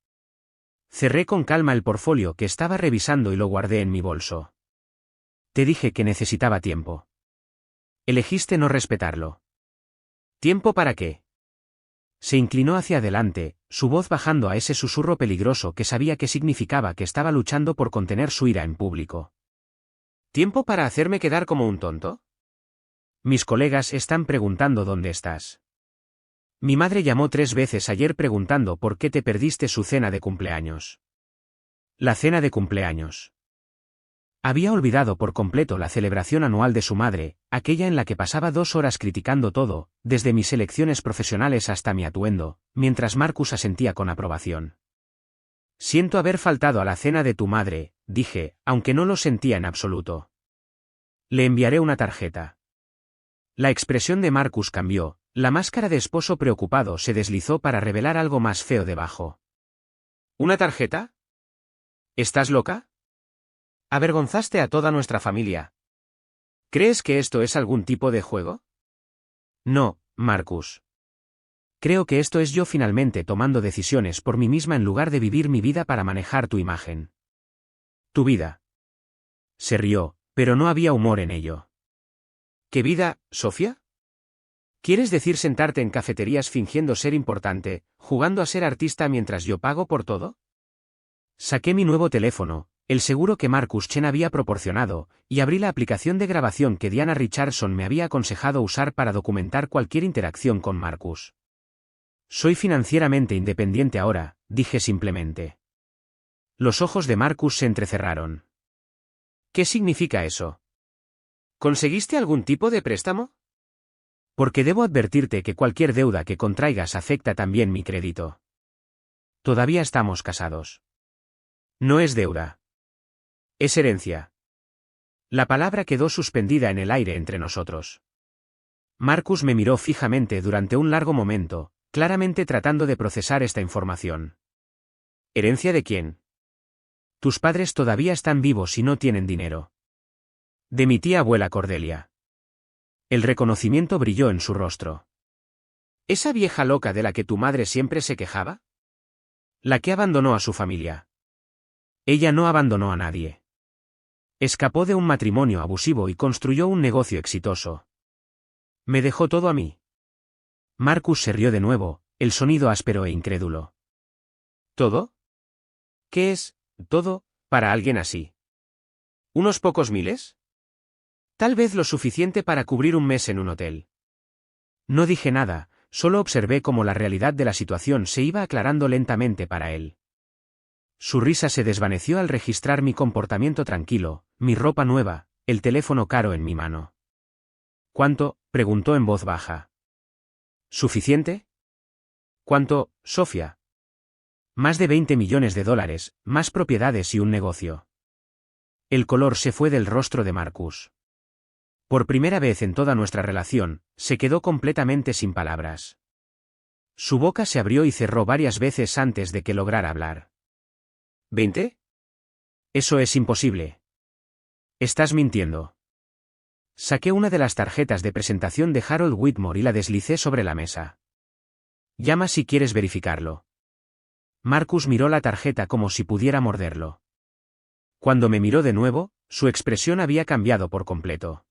Cerré con calma el portfolio que estaba revisando y lo guardé en mi bolso. Te dije que necesitaba tiempo. Elegiste no respetarlo. ¿Tiempo para qué? Se inclinó hacia adelante, su voz bajando a ese susurro peligroso que sabía que significaba que estaba luchando por contener su ira en público. ¿Tiempo para hacerme quedar como un tonto? Mis colegas están preguntando dónde estás. Mi madre llamó 3 veces ayer preguntando por qué te perdiste su cena de cumpleaños. La cena de cumpleaños. Había olvidado por completo la celebración anual de su madre, aquella en la que pasaba 2 horas criticando todo, desde mis elecciones profesionales hasta mi atuendo, mientras Marcus asentía con aprobación. Siento haber faltado a la cena de tu madre, dije, aunque no lo sentía en absoluto. Le enviaré una tarjeta. La expresión de Marcus cambió, la máscara de esposo preocupado se deslizó para revelar algo más feo debajo. ¿Una tarjeta? ¿Estás loca? Avergonzaste a toda nuestra familia. ¿Crees que esto es algún tipo de juego? No, Marcus. Creo que esto es yo finalmente tomando decisiones por mí misma en lugar de vivir mi vida para manejar tu imagen. Tu vida. Se rió, pero no había humor en ello. ¿Qué vida, Sofía? ¿Quieres decir sentarte en cafeterías fingiendo ser importante, jugando a ser artista mientras yo pago por todo? Saqué mi nuevo teléfono, el seguro que Marcus Chen había proporcionado, y abrí la aplicación de grabación que Diana Richardson me había aconsejado usar para documentar cualquier interacción con Marcus. Soy financieramente independiente ahora, dije simplemente. Los ojos de Marcus se entrecerraron. ¿Qué significa eso? ¿Conseguiste algún tipo de préstamo? Porque debo advertirte que cualquier deuda que contraigas afecta también mi crédito. Todavía estamos casados. No es deuda. Es herencia. La palabra quedó suspendida en el aire entre nosotros. Marcus me miró fijamente durante un largo momento, claramente tratando de procesar esta información. ¿Herencia de quién? Tus padres todavía están vivos y no tienen dinero. De mi tía abuela Cordelia. El reconocimiento brilló en su rostro. ¿Esa vieja loca de la que tu madre siempre se quejaba? La que abandonó a su familia. Ella no abandonó a nadie. Escapó de un matrimonio abusivo y construyó un negocio exitoso. Me dejó todo a mí. Marcus se rió de nuevo, el sonido áspero e incrédulo. ¿Todo? ¿Qué es, todo, para alguien así? ¿Unos pocos miles? Tal vez lo suficiente para cubrir un mes en un hotel. No dije nada, solo observé cómo la realidad de la situación se iba aclarando lentamente para él. Su risa se desvaneció al registrar mi comportamiento tranquilo, mi ropa nueva, el teléfono caro en mi mano. ¿Cuánto?, preguntó en voz baja. ¿Suficiente? ¿Cuánto, Sofía? Más de 20 millones de dólares, más propiedades y un negocio. El color se fue del rostro de Marcus. Por primera vez en toda nuestra relación, se quedó completamente sin palabras. Su boca se abrió y cerró varias veces antes de que lograra hablar. ¿20? Eso es imposible. Estás mintiendo. Saqué una de las tarjetas de presentación de Harold Whitmore y la deslicé sobre la mesa. Llama si quieres verificarlo. Marcus miró la tarjeta como si pudiera morderlo. Cuando me miró de nuevo, su expresión había cambiado por completo.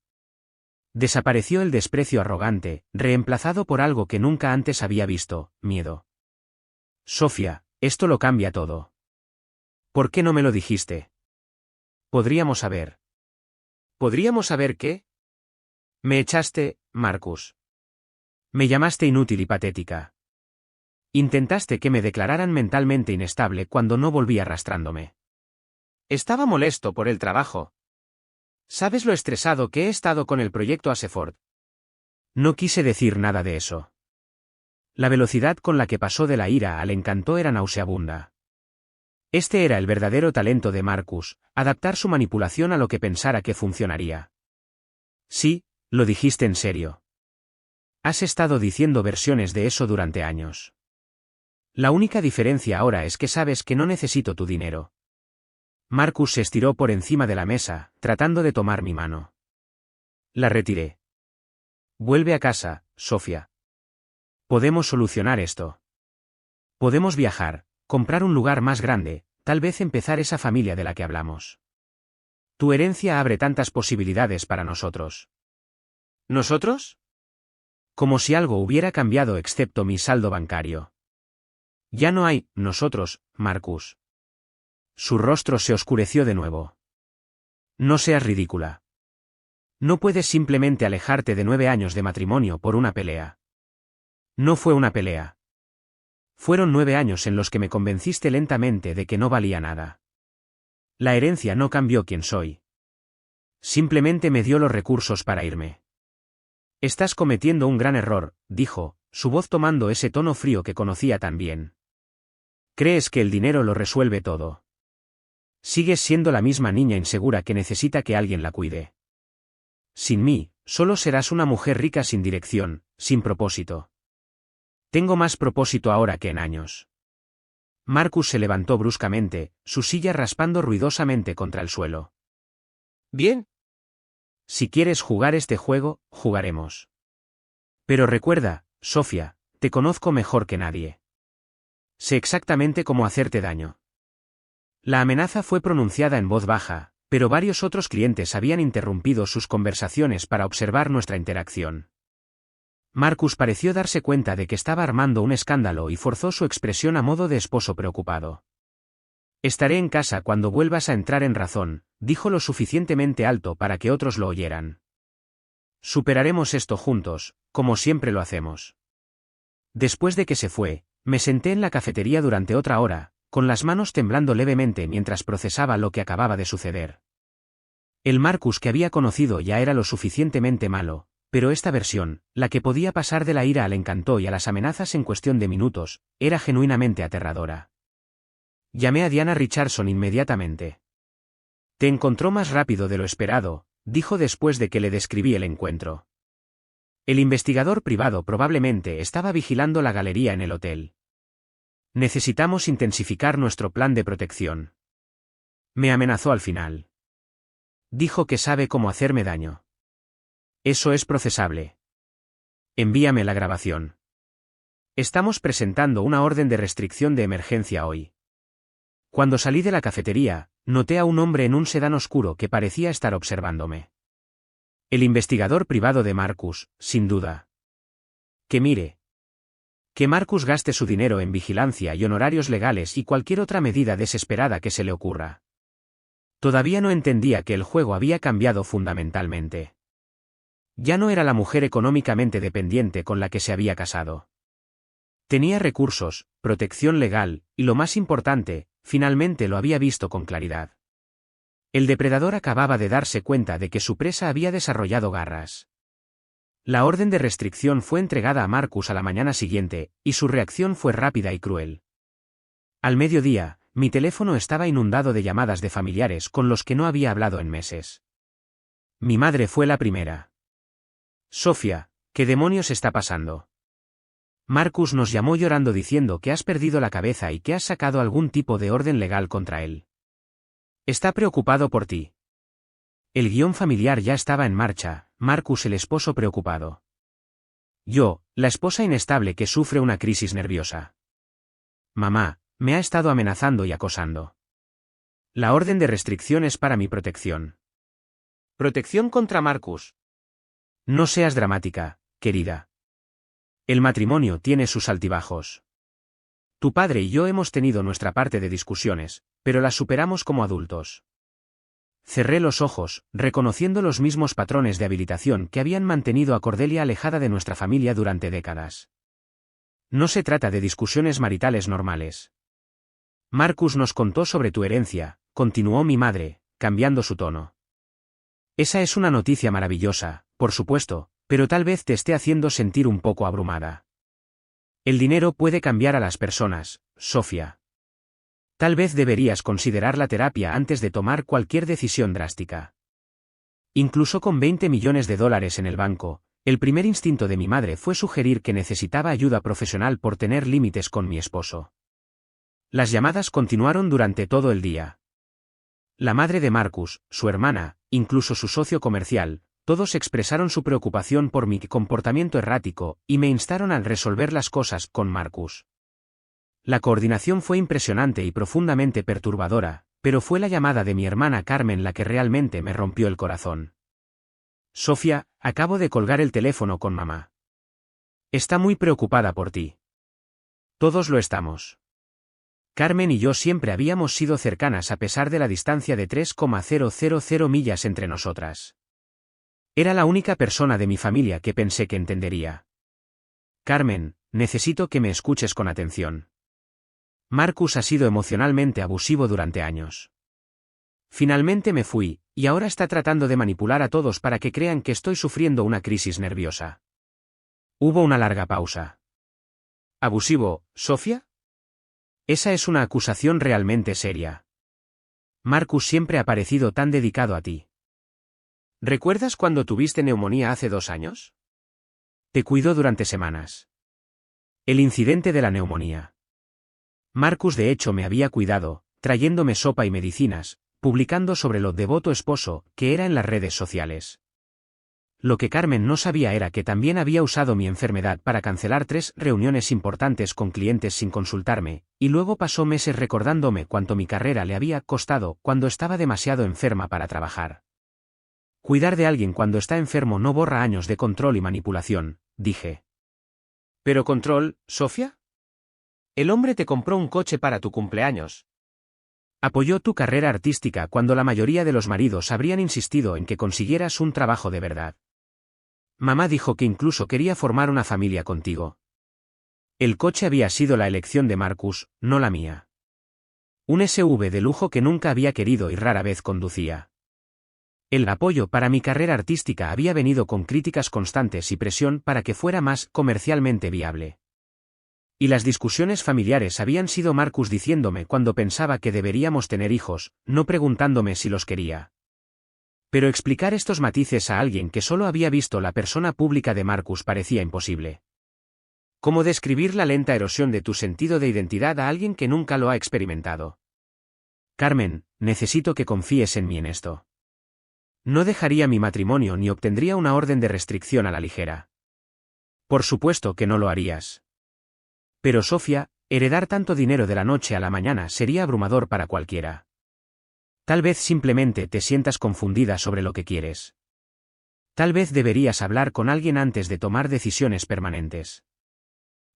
Desapareció el desprecio arrogante, reemplazado por algo que nunca antes había visto, miedo. Sofía, esto lo cambia todo. ¿Por qué no me lo dijiste? Podríamos saber. ¿Podríamos saber qué? Me echaste, Marcus. Me llamaste inútil y patética. Intentaste que me declararan mentalmente inestable cuando no volví arrastrándome. Estaba molesto por el trabajo. ¿Sabes lo estresado que he estado con el proyecto Aseford? No quise decir nada de eso. La velocidad con la que pasó de la ira al encanto era nauseabunda. Este era el verdadero talento de Marcus, adaptar su manipulación a lo que pensara que funcionaría. Sí, lo dijiste en serio. Has estado diciendo versiones de eso durante años. La única diferencia ahora es que sabes que no necesito tu dinero. Marcus se estiró por encima de la mesa, tratando de tomar mi mano. La retiré. Vuelve a casa, Sofía. Podemos solucionar esto. Podemos viajar, comprar un lugar más grande, tal vez empezar esa familia de la que hablamos. Tu herencia abre tantas posibilidades para nosotros. ¿Nosotros? Como si algo hubiera cambiado excepto mi saldo bancario. Ya no hay nosotros, Marcus. Su rostro se oscureció de nuevo. No seas ridícula. No puedes simplemente alejarte de 9 años de matrimonio por una pelea. No fue una pelea. Fueron 9 años en los que me convenciste lentamente de que no valía nada. La herencia no cambió quién soy. Simplemente me dio los recursos para irme. Estás cometiendo un gran error, dijo, su voz tomando ese tono frío que conocía tan bien. Crees que el dinero lo resuelve todo. Sigues siendo la misma niña insegura que necesita que alguien la cuide. Sin mí, solo serás una mujer rica sin dirección, sin propósito. Tengo más propósito ahora que en años. Marcus se levantó bruscamente, su silla raspando ruidosamente contra el suelo. Bien. Si quieres jugar este juego, jugaremos. Pero recuerda, Sofía, te conozco mejor que nadie. Sé exactamente cómo hacerte daño. La amenaza fue pronunciada en voz baja, pero varios otros clientes habían interrumpido sus conversaciones para observar nuestra interacción. Marcus pareció darse cuenta de que estaba armando un escándalo y forzó su expresión a modo de esposo preocupado. Estaré en casa cuando vuelvas a entrar en razón, dijo lo suficientemente alto para que otros lo oyeran. Superaremos esto juntos, como siempre lo hacemos. Después de que se fue, me senté en la cafetería durante otra hora, con las manos temblando levemente mientras procesaba lo que acababa de suceder. El Marcus que había conocido ya era lo suficientemente malo, pero esta versión, la que podía pasar de la ira al encanto y a las amenazas en cuestión de minutos, era genuinamente aterradora. Llamé a Diana Richardson inmediatamente. Te encontró más rápido de lo esperado, dijo después de que le describí el encuentro. El investigador privado probablemente estaba vigilando la galería en el hotel. Necesitamos intensificar nuestro plan de protección. Me amenazó al final. Dijo que sabe cómo hacerme daño. Eso es procesable. Envíame la grabación. Estamos presentando una orden de restricción de emergencia hoy. Cuando salí de la cafetería, noté a un hombre en un sedán oscuro que parecía estar observándome. El investigador privado de Marcus, sin duda. Que mire. Que Marcus gaste su dinero en vigilancia y honorarios legales y cualquier otra medida desesperada que se le ocurra. Todavía no entendía que el juego había cambiado fundamentalmente. Ya no era la mujer económicamente dependiente con la que se había casado. Tenía recursos, protección legal, y lo más importante, finalmente lo había visto con claridad. El depredador acababa de darse cuenta de que su presa había desarrollado garras. La orden de restricción fue entregada a Marcus a la mañana siguiente, y su reacción fue rápida y cruel. Al mediodía, mi teléfono estaba inundado de llamadas de familiares con los que no había hablado en meses. Mi madre fue la primera. Sofía, ¿qué demonios está pasando? Marcus nos llamó llorando diciendo que has perdido la cabeza y que has sacado algún tipo de orden legal contra él. Está preocupado por ti. El guión familiar ya estaba en marcha, Marcus el esposo preocupado. Yo, la esposa inestable que sufre una crisis nerviosa. Mamá, Me ha estado amenazando y acosando. La orden de restricción es para mi protección. Protección contra Marcus. No seas dramática, querida. El matrimonio tiene sus altibajos. Tu padre y yo hemos tenido nuestra parte de discusiones, pero las superamos como adultos. Cerré los ojos, reconociendo los mismos patrones de habilitación que habían mantenido a Cordelia alejada de nuestra familia durante décadas. No se trata de discusiones maritales normales. Marcus nos contó sobre tu herencia, continuó mi madre, cambiando su tono. Esa es una noticia maravillosa, por supuesto, pero tal vez te esté haciendo sentir un poco abrumada. El dinero puede cambiar a las personas, Sofía. Tal vez deberías considerar la terapia antes de tomar cualquier decisión drástica. Incluso con $20 millones en el banco, el primer instinto de mi madre fue sugerir que necesitaba ayuda profesional por tener límites con mi esposo. Las llamadas continuaron durante todo el día. La madre de Marcus, su hermana, incluso su socio comercial, todos expresaron su preocupación por mi comportamiento errático y me instaron a resolver las cosas con Marcus. La coordinación fue impresionante y profundamente perturbadora, pero fue la llamada de mi hermana Carmen la que realmente me rompió el corazón. Sofía, acabo de colgar el teléfono con mamá. Está muy preocupada por ti. Todos lo estamos. Carmen y yo siempre habíamos sido cercanas a pesar de la distancia de 3,000 millas entre nosotras. Era la única persona de mi familia que pensé que entendería. Carmen, necesito que me escuches con atención. Marcus ha sido emocionalmente abusivo durante años. Finalmente me fui, y ahora está tratando de manipular a todos para que crean que estoy sufriendo una crisis nerviosa. Hubo una larga pausa. ¿Abusivo, Sofía? Esa es una acusación realmente seria. Marcus siempre ha parecido tan dedicado a ti. ¿Recuerdas cuando tuviste neumonía hace 2 años? Te cuidó durante semanas. El incidente de la neumonía. Marcus de hecho me había cuidado, trayéndome sopa y medicinas, publicando sobre lo devoto esposo que era en las redes sociales. Lo que Carmen no sabía era que también había usado mi enfermedad para cancelar 3 reuniones importantes con clientes sin consultarme, y luego pasó meses recordándome cuánto mi carrera le había costado cuando estaba demasiado enferma para trabajar. Cuidar de alguien cuando está enfermo no borra años de control y manipulación, dije. ¿Pero control, Sofía? El hombre te compró un coche para tu cumpleaños. Apoyó tu carrera artística cuando la mayoría de los maridos habrían insistido en que consiguieras un trabajo de verdad. Mamá dijo que incluso quería formar una familia contigo. El coche había sido la elección de Marcus, no la mía. Un SUV de lujo que nunca había querido y rara vez conducía. El apoyo para mi carrera artística había venido con críticas constantes y presión para que fuera más comercialmente viable. Y las discusiones familiares habían sido Marcus diciéndome cuando pensaba que deberíamos tener hijos, no preguntándome si los quería. Pero explicar estos matices a alguien que solo había visto la persona pública de Marcus parecía imposible. ¿Cómo describir la lenta erosión de tu sentido de identidad a alguien que nunca lo ha experimentado? Carmen, necesito que confíes en mí en esto. No dejaría mi matrimonio ni obtendría una orden de restricción a la ligera. Por supuesto que no lo harías. Pero Sofía, heredar tanto dinero de la noche a la mañana sería abrumador para cualquiera. Tal vez simplemente te sientas confundida sobre lo que quieres. Tal vez deberías hablar con alguien antes de tomar decisiones permanentes.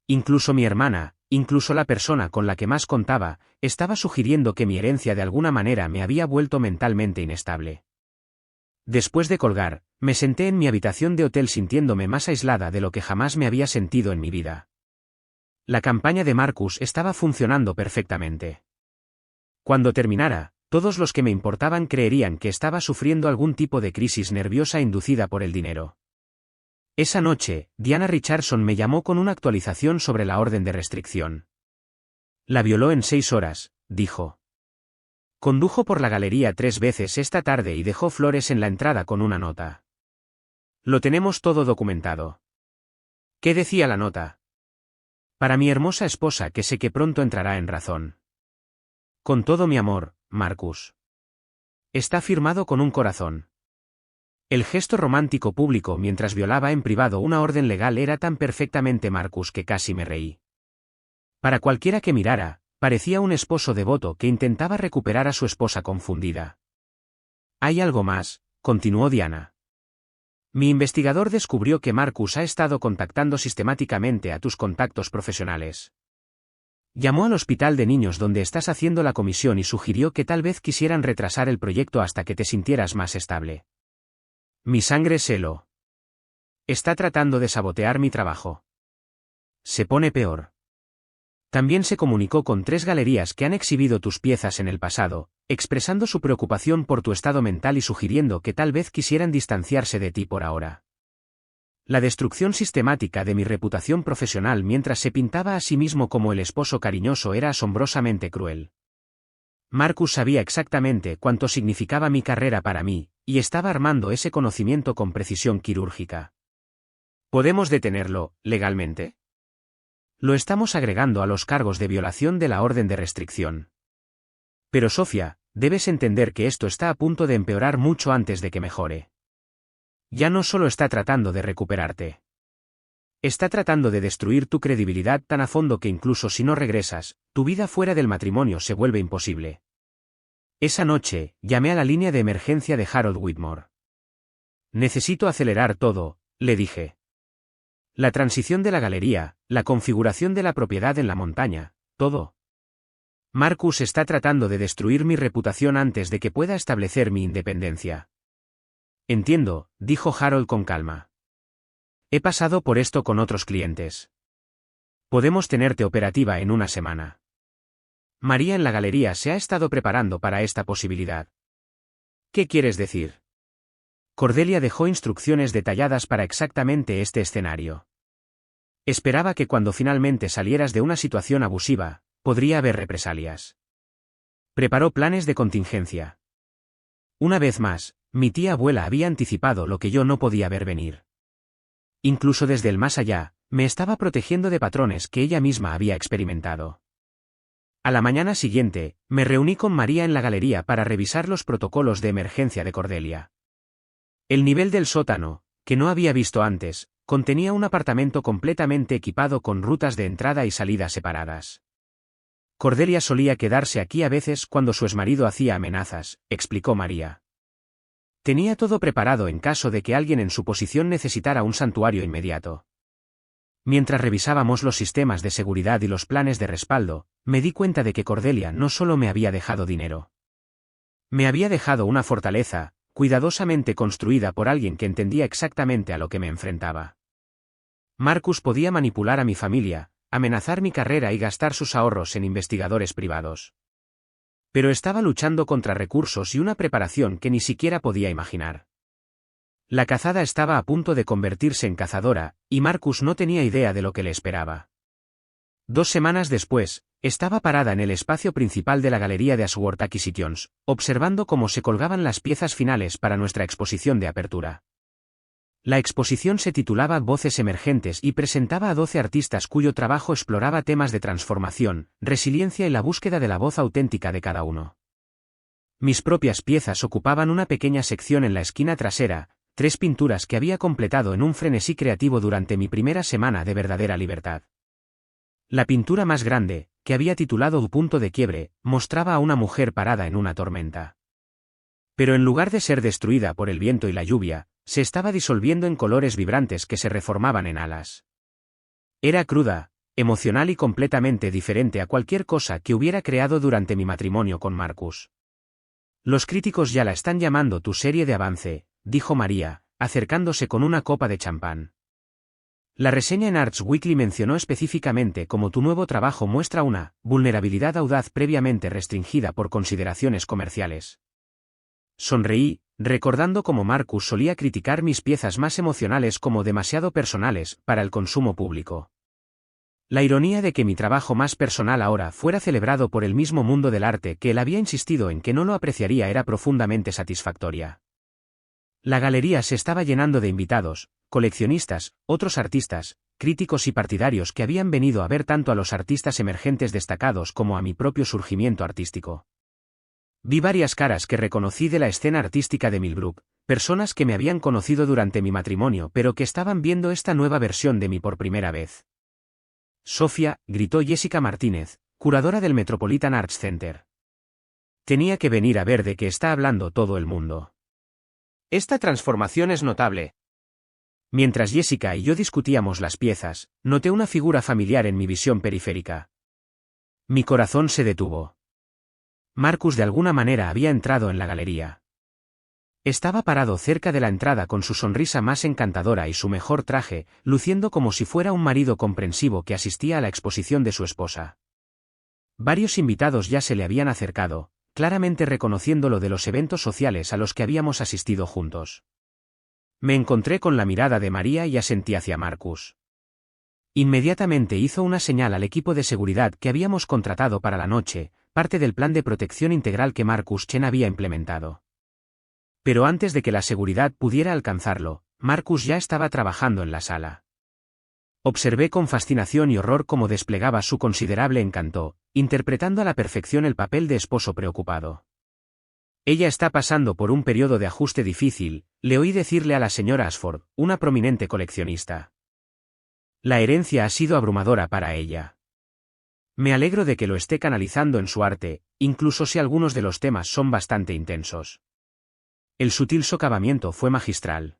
Incluso mi hermana, incluso la persona con la que más contaba, estaba sugiriendo que mi herencia de alguna manera me había vuelto mentalmente inestable. Después de colgar, me senté en mi habitación de hotel sintiéndome más aislada de lo que jamás me había sentido en mi vida. La campaña de Marcus estaba funcionando perfectamente. Cuando terminara, todos los que me importaban creerían que estaba sufriendo algún tipo de crisis nerviosa inducida por el dinero. Esa noche, Diana Richardson me llamó con una actualización sobre la orden de restricción. La violó en 6 horas, dijo. Condujo por la galería 3 veces esta tarde y dejó flores en la entrada con una nota. Lo tenemos todo documentado. ¿Qué decía la nota? Para mi hermosa esposa que sé que pronto entrará en razón. Con todo mi amor, Marcus. Está firmado con un corazón. El gesto romántico público mientras violaba en privado una orden legal era tan perfectamente Marcus que casi me reí. Para cualquiera que mirara, Parecía un esposo devoto que intentaba recuperar a su esposa confundida. Hay algo más, continuó Diana. Mi investigador descubrió que Marcus ha estado contactando sistemáticamente a tus contactos profesionales. Llamó al hospital de niños donde estás haciendo la comisión y sugirió que tal vez quisieran retrasar el proyecto hasta que te sintieras más estable. Mi sangre se heló. Está tratando de sabotear mi trabajo. Se pone peor. También se comunicó con 3 galerías que han exhibido tus piezas en el pasado, expresando su preocupación por tu estado mental y sugiriendo que tal vez quisieran distanciarse de ti por ahora. La destrucción sistemática de mi reputación profesional mientras se pintaba a sí mismo como el esposo cariñoso era asombrosamente cruel. Marcus sabía exactamente cuánto significaba mi carrera para mí, y estaba armando ese conocimiento con precisión quirúrgica. ¿Podemos detenerlo, legalmente? Lo estamos agregando a los cargos de violación de la orden de restricción. Pero Sofía, debes entender que esto está a punto de empeorar mucho antes de que mejore. Ya no solo está tratando de recuperarte. Está tratando de destruir tu credibilidad tan a fondo que incluso si no regresas, tu vida fuera del matrimonio se vuelve imposible. Esa noche, llamé a la línea de emergencia de Harold Whitmore. Necesito acelerar todo, le dije. La transición de la galería, la configuración de la propiedad en la montaña, todo. Marcus está tratando de destruir mi reputación antes de que pueda establecer mi independencia. Entiendo, dijo Harold con calma. He pasado por esto con otros clientes. Podemos tenerte operativa en una semana. María en la galería se ha estado preparando para esta posibilidad. ¿Qué quieres decir? Cordelia dejó instrucciones detalladas para exactamente este escenario. Esperaba que cuando finalmente salieras de una situación abusiva, podría haber represalias. Preparó planes de contingencia. Una vez más, mi tía abuela había anticipado lo que yo no podía ver venir. Incluso desde el más allá, me estaba protegiendo de patrones que ella misma había experimentado. A la mañana siguiente, me reuní con María en la galería para revisar los protocolos de emergencia de Cordelia. El nivel del sótano, que no había visto antes, contenía un apartamento completamente equipado con rutas de entrada y salida separadas. Cordelia solía quedarse aquí a veces cuando su exmarido hacía amenazas, explicó María. Tenía todo preparado en caso de que alguien en su posición necesitara un santuario inmediato. Mientras revisábamos los sistemas de seguridad y los planes de respaldo, me di cuenta de que Cordelia no solo me había dejado dinero. Me había dejado una fortaleza, cuidadosamente construida por alguien que entendía exactamente a lo que me enfrentaba. Marcus podía manipular a mi familia, amenazar mi carrera y gastar sus ahorros en investigadores privados. Pero estaba luchando contra recursos y una preparación que ni siquiera podía imaginar. La cazada estaba a punto de convertirse en cazadora, y Marcus no tenía idea de lo que le esperaba. 2 semanas después, estaba parada en el espacio principal de la galería de Ashworth Acquisitions, observando cómo se colgaban las piezas finales para nuestra exposición de apertura. La exposición se titulaba Voces Emergentes y presentaba a 12 artistas cuyo trabajo exploraba temas de transformación, resiliencia y la búsqueda de la voz auténtica de cada uno. Mis propias piezas ocupaban una pequeña sección en la esquina trasera, 3 pinturas que había completado en un frenesí creativo durante mi primera semana de verdadera libertad. La pintura más grande, que había titulado Un punto de quiebre, mostraba a una mujer parada en una tormenta. Pero en lugar de ser destruida por el viento y la lluvia, se estaba disolviendo en colores vibrantes que se reformaban en alas. Era cruda, emocional y completamente diferente a cualquier cosa que hubiera creado durante mi matrimonio con Marcus. Los críticos ya la están llamando tu serie de avance, dijo María, acercándose con una copa de champán. La reseña en Arts Weekly mencionó específicamente cómo tu nuevo trabajo muestra una vulnerabilidad audaz previamente restringida por consideraciones comerciales. Sonreí, recordando cómo Marcus solía criticar mis piezas más emocionales como demasiado personales para el consumo público. La ironía de que mi trabajo más personal ahora fuera celebrado por el mismo mundo del arte que él había insistido en que no lo apreciaría era profundamente satisfactoria. La galería se estaba llenando de invitados, coleccionistas, otros artistas, críticos y partidarios que habían venido a ver tanto a los artistas emergentes destacados como a mi propio surgimiento artístico. Vi varias caras que reconocí de la escena artística de Millbrook, personas que me habían conocido durante mi matrimonio pero que estaban viendo esta nueva versión de mí por primera vez. Sofía, gritó Jessica Martínez, curadora del Metropolitan Arts Center. Tenía que venir a ver de qué está hablando todo el mundo. Esta transformación es notable. Mientras Jessica y yo discutíamos las piezas, noté una figura familiar en mi visión periférica. Mi corazón se detuvo. Marcus de alguna manera había entrado en la galería. Estaba parado cerca de la entrada con su sonrisa más encantadora y su mejor traje, luciendo como si fuera un marido comprensivo que asistía a la exposición de su esposa. Varios invitados ya se le habían acercado, claramente reconociéndolo de los eventos sociales a los que habíamos asistido juntos. Me encontré con la mirada de María y asentí hacia Marcus. Inmediatamente hizo una señal al equipo de seguridad que habíamos contratado para la noche, parte del plan de protección integral que Marcus Chen había implementado. Pero antes de que la seguridad pudiera alcanzarlo, Marcus ya estaba trabajando en la sala. Observé con fascinación y horror cómo desplegaba su considerable encanto, interpretando a la perfección el papel de esposo preocupado. Ella está pasando por un periodo de ajuste difícil, le oí decirle a la señora Ashford, una prominente coleccionista. La herencia ha sido abrumadora para ella. Me alegro de que lo esté canalizando en su arte, incluso si algunos de los temas son bastante intensos. El sutil socavamiento fue magistral.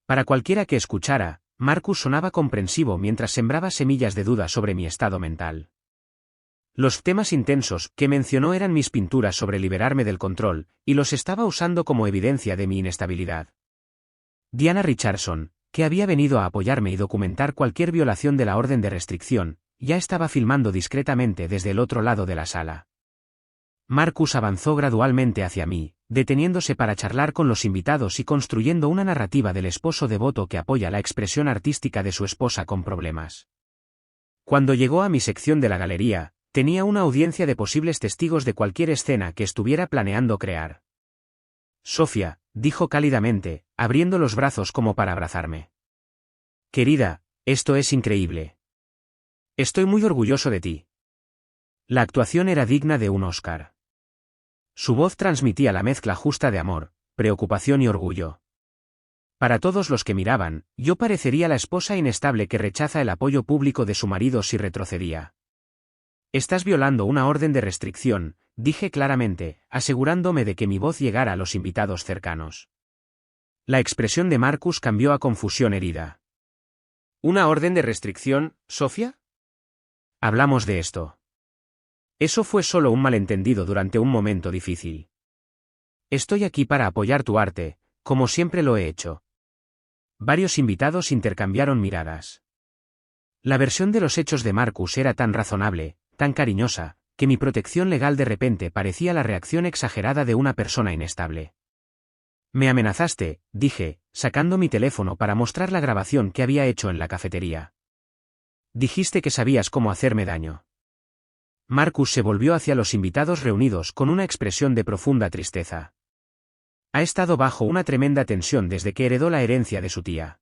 Para cualquiera que escuchara, Marcus sonaba comprensivo mientras sembraba semillas de duda sobre mi estado mental. Los temas intensos que mencionó eran mis pinturas sobre liberarme del control, y los estaba usando como evidencia de mi inestabilidad. Diana Richardson, que había venido a apoyarme y documentar cualquier violación de la orden de restricción, ya estaba filmando discretamente desde el otro lado de la sala. Marcus avanzó gradualmente hacia mí, deteniéndose para charlar con los invitados y construyendo una narrativa del esposo devoto que apoya la expresión artística de su esposa con problemas. Cuando llegó a mi sección de la galería, tenía una audiencia de posibles testigos de cualquier escena que estuviera planeando crear. Sofía, dijo cálidamente, abriendo los brazos como para abrazarme. Querida, esto es increíble. Estoy muy orgulloso de ti. La actuación era digna de un Oscar. Su voz transmitía la mezcla justa de amor, preocupación y orgullo. Para todos los que miraban, yo parecería la esposa inestable que rechaza el apoyo público de su marido si retrocedía. Estás violando una orden de restricción, dije claramente, asegurándome de que mi voz llegara a los invitados cercanos. La expresión de Marcus cambió a confusión herida. ¿Una orden de restricción, Sofía? Hablamos de esto. Eso fue solo un malentendido durante un momento difícil. Estoy aquí para apoyar tu arte, como siempre lo he hecho. Varios invitados intercambiaron miradas. La versión de los hechos de Marcus era tan razonable, tan cariñosa, que mi protección legal de repente parecía la reacción exagerada de una persona inestable. Me amenazaste, dije, sacando mi teléfono para mostrar la grabación que había hecho en la cafetería. Dijiste que sabías cómo hacerme daño. Marcus se volvió hacia los invitados reunidos con una expresión de profunda tristeza. Ha estado bajo una tremenda tensión desde que heredó la herencia de su tía.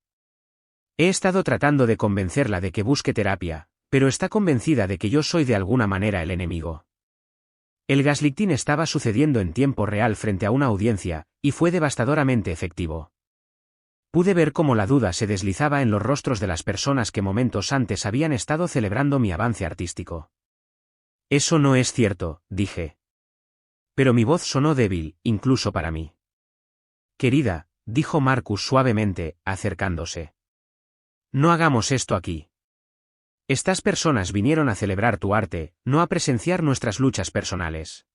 He estado tratando de convencerla de que busque terapia, pero está convencida de que yo soy de alguna manera el enemigo. El gaslighting estaba sucediendo en tiempo real frente a una audiencia, y fue devastadoramente efectivo. Pude ver cómo la duda se deslizaba en los rostros de las personas que momentos antes habían estado celebrando mi avance artístico. Eso no es cierto, dije. Pero mi voz sonó débil, incluso para mí. Querida, dijo Marcus suavemente, acercándose. No hagamos esto aquí. Estas personas vinieron a celebrar tu arte, no a presenciar nuestras luchas personales.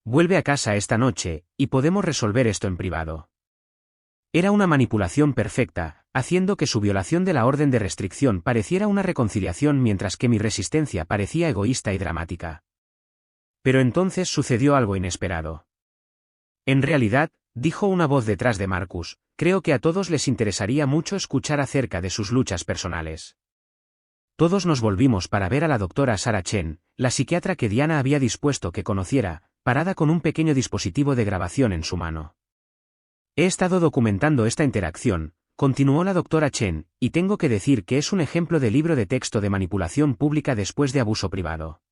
Vuelve a casa esta noche, y podemos resolver esto en privado. Era una manipulación perfecta, haciendo que su violación de la orden de restricción pareciera una reconciliación mientras que mi resistencia parecía egoísta y dramática. Pero entonces sucedió algo inesperado. En realidad, dijo una voz detrás de Marcus, creo que a todos les interesaría mucho escuchar acerca de sus luchas personales. Todos nos volvimos para ver a la doctora Sarah Chen, la psiquiatra que Diana había dispuesto que conociera, parada con un pequeño dispositivo de grabación en su mano. He estado documentando esta interacción, continuó la doctora Chen, y tengo que decir que es un ejemplo de libro de texto de manipulación pública después de abuso privado.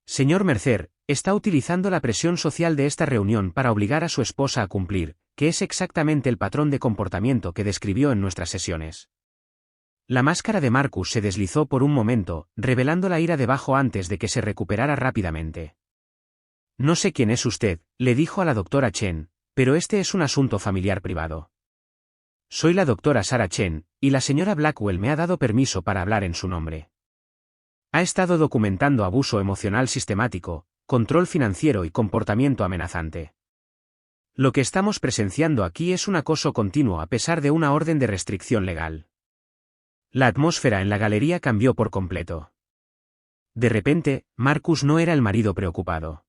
Señor Mercer, está utilizando la presión social de esta reunión para obligar a su esposa a cumplir, que es exactamente el patrón de comportamiento que describió en nuestras sesiones. La máscara de Marcus se deslizó por un momento, revelando la ira debajo antes de que se recuperara rápidamente. No sé quién es usted, le dijo a la doctora Chen, pero este es un asunto familiar privado. Soy la doctora Sarah Chen, y la señora Blackwell me ha dado permiso para hablar en su nombre. Ha estado documentando abuso emocional sistemático, control financiero y comportamiento amenazante. Lo que estamos presenciando aquí es un acoso continuo a pesar de una orden de restricción legal. La atmósfera en la galería cambió por completo. De repente, Marcus no era el marido preocupado.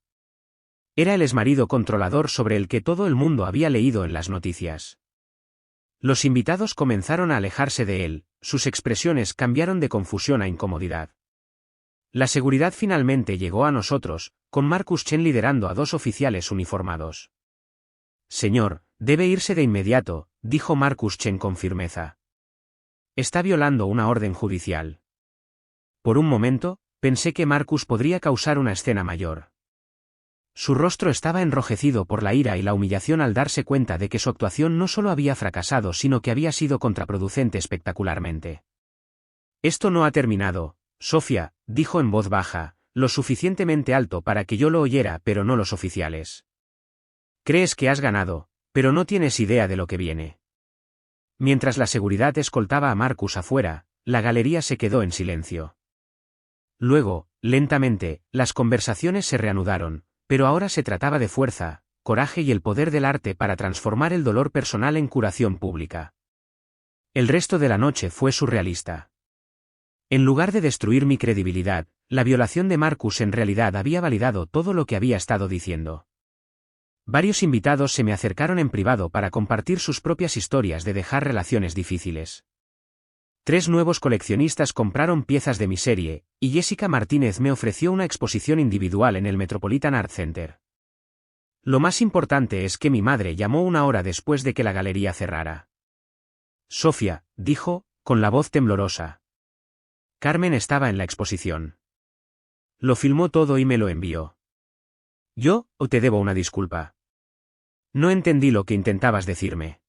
Era el exmarido controlador sobre el que todo el mundo había leído en las noticias. Los invitados comenzaron a alejarse de él, sus expresiones cambiaron de confusión a incomodidad. La seguridad finalmente llegó a nosotros, con Marcus Chen liderando a 2 oficiales uniformados. Señor, debe irse de inmediato, dijo Marcus Chen con firmeza. Está violando una orden judicial. Por un momento, pensé que Marcus podría causar una escena mayor. Su rostro estaba enrojecido por la ira y la humillación al darse cuenta de que su actuación no solo había fracasado sino que había sido contraproducente espectacularmente. Esto no ha terminado, Sofía, dijo en voz baja, lo suficientemente alto para que yo lo oyera pero no los oficiales. Crees que has ganado, pero no tienes idea de lo que viene. Mientras la seguridad escoltaba a Marcus afuera, la galería se quedó en silencio. Luego, lentamente, las conversaciones se reanudaron, pero ahora se trataba de fuerza, coraje y el poder del arte para transformar el dolor personal en curación pública. El resto de la noche fue surrealista. En lugar de destruir mi credibilidad, la violación de Marcus en realidad había validado todo lo que había estado diciendo. Varios invitados se me acercaron en privado para compartir sus propias historias de dejar relaciones difíciles. 3 nuevos coleccionistas compraron piezas de mi serie, y Jessica Martínez me ofreció una exposición individual en el Metropolitan Art Center. Lo más importante es que mi madre llamó 1 hora después de que la galería cerrara. Sofía, dijo, con la voz temblorosa. Carmen estaba en la exposición. Lo filmó todo y me lo envió. Yo, te debo una disculpa. No entendí lo que intentabas decirme.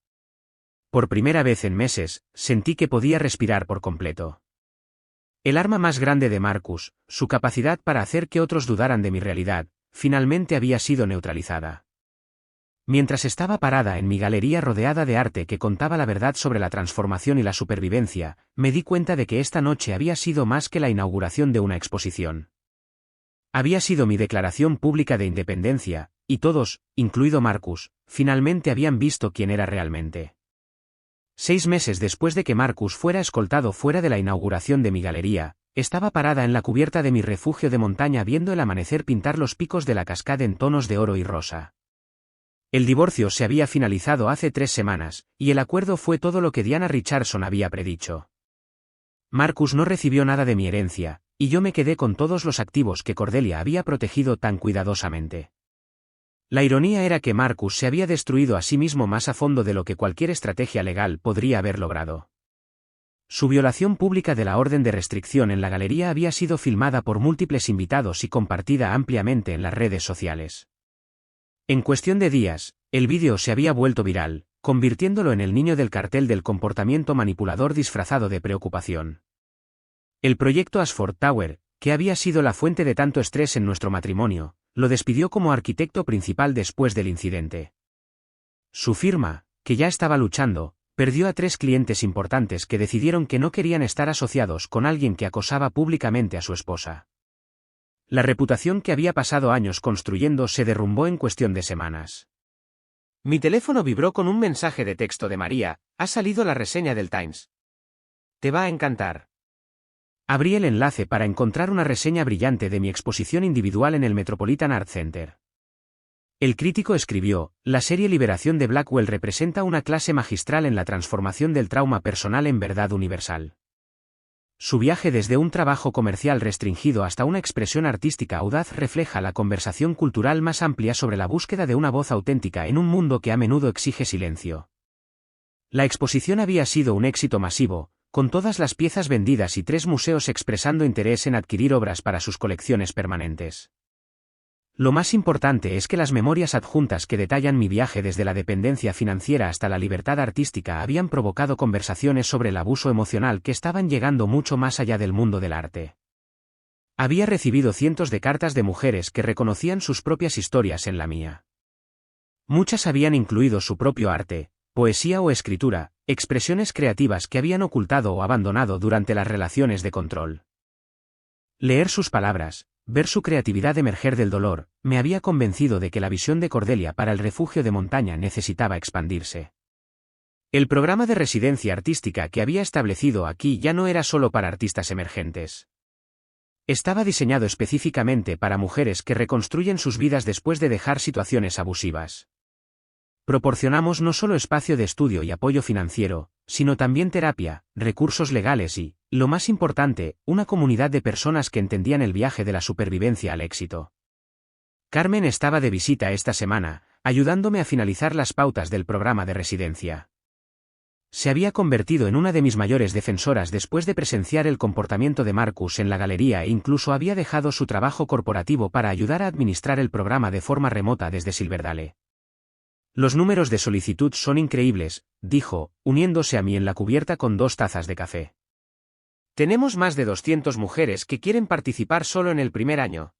Por primera vez en meses, sentí que podía respirar por completo. El arma más grande de Marcus, su capacidad para hacer que otros dudaran de mi realidad, finalmente había sido neutralizada. Mientras estaba parada en mi galería rodeada de arte que contaba la verdad sobre la transformación y la supervivencia, me di cuenta de que esta noche había sido más que la inauguración de una exposición. Había sido mi declaración pública de independencia, y todos, incluido Marcus, finalmente habían visto quién era realmente. 6 meses después de que Marcus fuera escoltado fuera de la inauguración de mi galería, estaba parada en la cubierta de mi refugio de montaña viendo el amanecer pintar los picos de la cascada en tonos de oro y rosa. El divorcio se había finalizado hace 3 semanas, y el acuerdo fue todo lo que Diana Richardson había predicho. Marcus no recibió nada de mi herencia, y yo me quedé con todos los activos que Cordelia había protegido tan cuidadosamente. La ironía era que Marcus se había destruido a sí mismo más a fondo de lo que cualquier estrategia legal podría haber logrado. Su violación pública de la orden de restricción en la galería había sido filmada por múltiples invitados y compartida ampliamente en las redes sociales. En cuestión de días, el vídeo se había vuelto viral, convirtiéndolo en el niño del cartel del comportamiento manipulador disfrazado de preocupación. El proyecto Ashford Tower, que había sido la fuente de tanto estrés en nuestro matrimonio, lo despidió como arquitecto principal después del incidente. Su firma, que ya estaba luchando, perdió a 3 clientes importantes que decidieron que no querían estar asociados con alguien que acosaba públicamente a su esposa. La reputación que había pasado años construyendo se derrumbó en cuestión de semanas. Mi teléfono vibró con un mensaje de texto de María: ha salido la reseña del Times. Te va a encantar. Abrí el enlace para encontrar una reseña brillante de mi exposición individual en el Metropolitan Art Center. El crítico escribió: la serie Liberación de Blackwell representa una clase magistral en la transformación del trauma personal en verdad universal. Su viaje desde un trabajo comercial restringido hasta una expresión artística audaz refleja la conversación cultural más amplia sobre la búsqueda de una voz auténtica en un mundo que a menudo exige silencio. La exposición había sido un éxito masivo, con todas las piezas vendidas y 3 museos expresando interés en adquirir obras para sus colecciones permanentes. Lo más importante es que las memorias adjuntas que detallan mi viaje desde la dependencia financiera hasta la libertad artística habían provocado conversaciones sobre el abuso emocional que estaban llegando mucho más allá del mundo del arte. Había recibido cientos de cartas de mujeres que reconocían sus propias historias en la mía. Muchas habían incluido su propio arte, poesía o escritura, expresiones creativas que habían ocultado o abandonado durante las relaciones de control. Leer sus palabras, ver su creatividad emerger del dolor, me había convencido de que la visión de Cordelia para el refugio de montaña necesitaba expandirse. El programa de residencia artística que había establecido aquí ya no era solo para artistas emergentes. Estaba diseñado específicamente para mujeres que reconstruyen sus vidas después de dejar situaciones abusivas. Proporcionamos no solo espacio de estudio y apoyo financiero, sino también terapia, recursos legales y, lo más importante, una comunidad de personas que entendían el viaje de la supervivencia al éxito. Carmen estaba de visita esta semana, ayudándome a finalizar las pautas del programa de residencia. Se había convertido en una de mis mayores defensoras después de presenciar el comportamiento de Marcus en la galería e incluso había dejado su trabajo corporativo para ayudar a administrar el programa de forma remota desde Silverdale. Los números de solicitud son increíbles, dijo, uniéndose a mí en la cubierta con 2 tazas de café. Tenemos más de 200 mujeres que quieren participar solo en el primer año.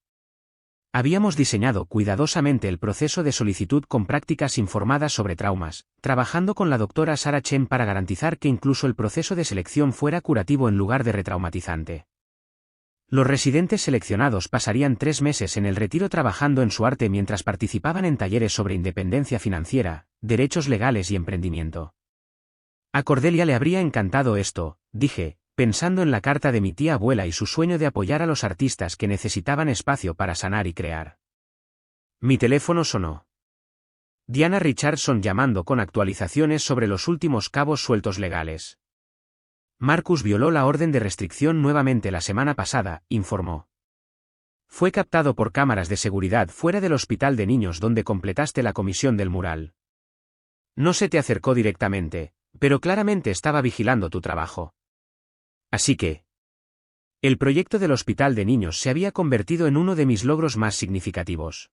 Habíamos diseñado cuidadosamente el proceso de solicitud con prácticas informadas sobre traumas, trabajando con la doctora Sarah Chen para garantizar que incluso el proceso de selección fuera curativo en lugar de retraumatizante. Los residentes seleccionados pasarían 3 meses en el retiro trabajando en su arte mientras participaban en talleres sobre independencia financiera, derechos legales y emprendimiento. A Cordelia le habría encantado esto, dije, pensando en la carta de mi tía abuela y su sueño de apoyar a los artistas que necesitaban espacio para sanar y crear. Mi teléfono sonó. Diana Richardson llamando con actualizaciones sobre los últimos cabos sueltos legales. Marcus violó la orden de restricción nuevamente la semana pasada, informó. Fue captado por cámaras de seguridad fuera del hospital de niños donde completaste la comisión del mural. No se te acercó directamente, pero claramente estaba vigilando tu trabajo. Así que... El proyecto del hospital de niños se había convertido en uno de mis logros más significativos.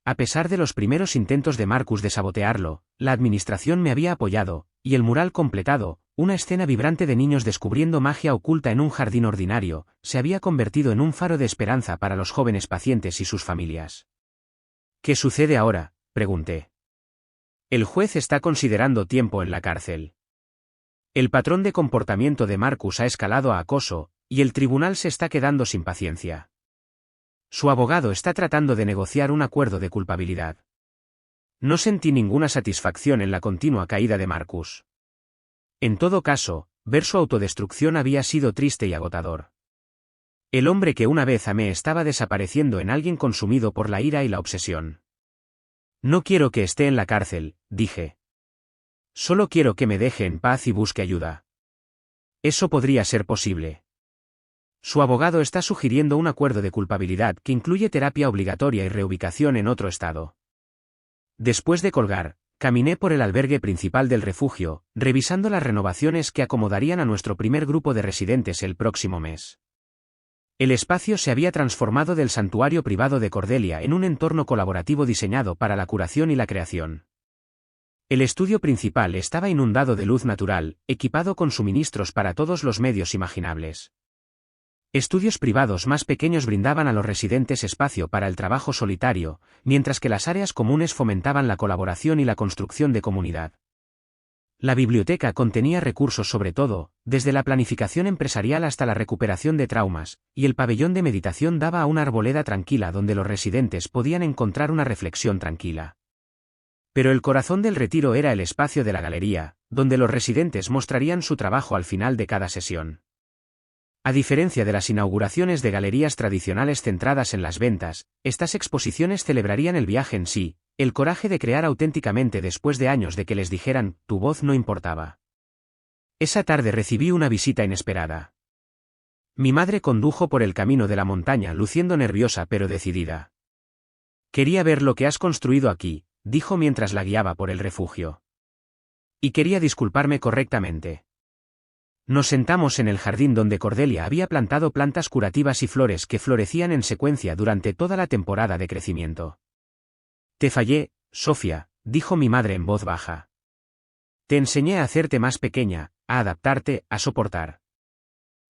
A pesar de los primeros intentos de Marcus de sabotearlo, la administración me había apoyado, y el mural completado, una escena vibrante de niños descubriendo magia oculta en un jardín ordinario, se había convertido en un faro de esperanza para los jóvenes pacientes y sus familias. ¿Qué sucede ahora?, pregunté. El juez está considerando tiempo en la cárcel. El patrón de comportamiento de Marcus ha escalado a acoso, y el tribunal se está quedando sin paciencia. Su abogado está tratando de negociar un acuerdo de culpabilidad. No sentí ninguna satisfacción en la continua caída de Marcus. En todo caso, ver su autodestrucción había sido triste y agotador. El hombre que una vez amé estaba desapareciendo en alguien consumido por la ira y la obsesión. No quiero que esté en la cárcel, dije. Solo quiero que me deje en paz y busque ayuda. Eso podría ser posible. Su abogado está sugiriendo un acuerdo de culpabilidad que incluye terapia obligatoria y reubicación en otro estado. Después de colgar, caminé por el albergue principal del refugio, revisando las renovaciones que acomodarían a nuestro primer grupo de residentes el próximo mes. El espacio se había transformado del santuario privado de Cordelia en un entorno colaborativo diseñado para la curación y la creación. El estudio principal estaba inundado de luz natural, equipado con suministros para todos los medios imaginables. Estudios privados más pequeños brindaban a los residentes espacio para el trabajo solitario, mientras que las áreas comunes fomentaban la colaboración y la construcción de comunidad. La biblioteca contenía recursos sobre todo, desde la planificación empresarial hasta la recuperación de traumas, y el pabellón de meditación daba a una arboleda tranquila donde los residentes podían encontrar una reflexión tranquila. Pero el corazón del retiro era el espacio de la galería, donde los residentes mostrarían su trabajo al final de cada sesión. A diferencia de las inauguraciones de galerías tradicionales centradas en las ventas, estas exposiciones celebrarían el viaje en sí, el coraje de crear auténticamente después de años de que les dijeran, tu voz no importaba. Esa tarde recibí una visita inesperada. Mi madre condujo por el camino de la montaña luciendo nerviosa pero decidida. Quería ver lo que has construido aquí, dijo mientras la guiaba por el refugio. Y quería disculparme correctamente. Nos sentamos en el jardín donde Cordelia había plantado plantas curativas y flores que florecían en secuencia durante toda la temporada de crecimiento. Te fallé, Sofía, dijo mi madre en voz baja. Te enseñé a hacerte más pequeña, a adaptarte, a soportar.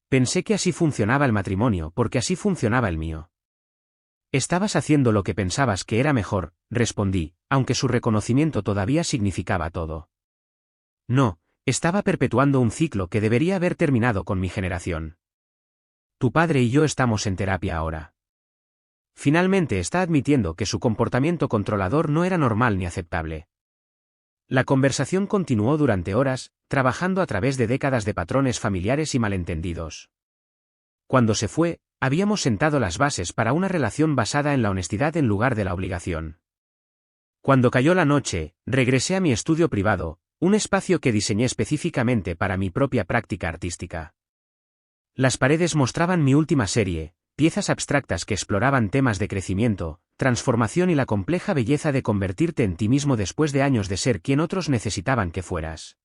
Pensé que así funcionaba el matrimonio porque así funcionaba el mío. Estabas haciendo lo que pensabas que era mejor, respondí, aunque su reconocimiento todavía significaba todo. No, estaba perpetuando un ciclo que debería haber terminado con mi generación. Tu padre y yo estamos en terapia ahora. Finalmente está admitiendo que su comportamiento controlador no era normal ni aceptable. La conversación continuó durante horas, trabajando a través de décadas de patrones familiares y malentendidos. Cuando se fue, habíamos sentado las bases para una relación basada en la honestidad en lugar de la obligación. Cuando cayó la noche, regresé a mi estudio privado, un espacio que diseñé específicamente para mi propia práctica artística. Las paredes mostraban mi última serie, piezas abstractas que exploraban temas de crecimiento, transformación y la compleja belleza de convertirte en ti mismo después de años de ser quien otros necesitaban que fueras.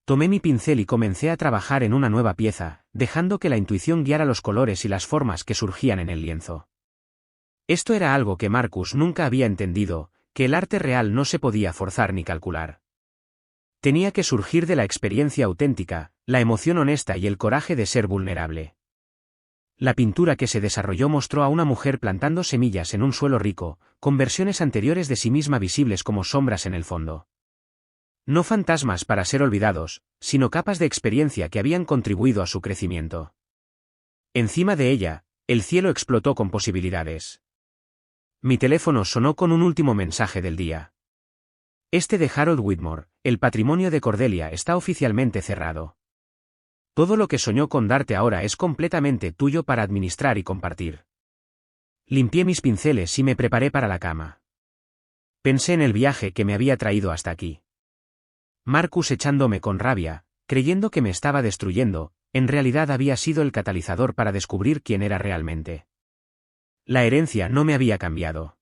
Tomé mi pincel y comencé a trabajar en una nueva pieza, dejando que la intuición guiara los colores y las formas que surgían en el lienzo. Esto era algo que Marcus nunca había entendido, que el arte real no se podía forzar ni calcular. Tenía que surgir de la experiencia auténtica, la emoción honesta y el coraje de ser vulnerable. La pintura que se desarrolló mostró a una mujer plantando semillas en un suelo rico, con versiones anteriores de sí misma visibles como sombras en el fondo. No fantasmas para ser olvidados, sino capas de experiencia que habían contribuido a su crecimiento. Encima de ella, el cielo explotó con posibilidades. Mi teléfono sonó con un último mensaje del día. Este de Harold Whitmore, el patrimonio de Cordelia está oficialmente cerrado. Todo lo que soñó con darte ahora es completamente tuyo para administrar y compartir. Limpié mis pinceles y me preparé para la cama. Pensé en el viaje que me había traído hasta aquí. Marcus echándome con rabia, creyendo que me estaba destruyendo, en realidad había sido el catalizador para descubrir quién era realmente. La herencia no me había cambiado.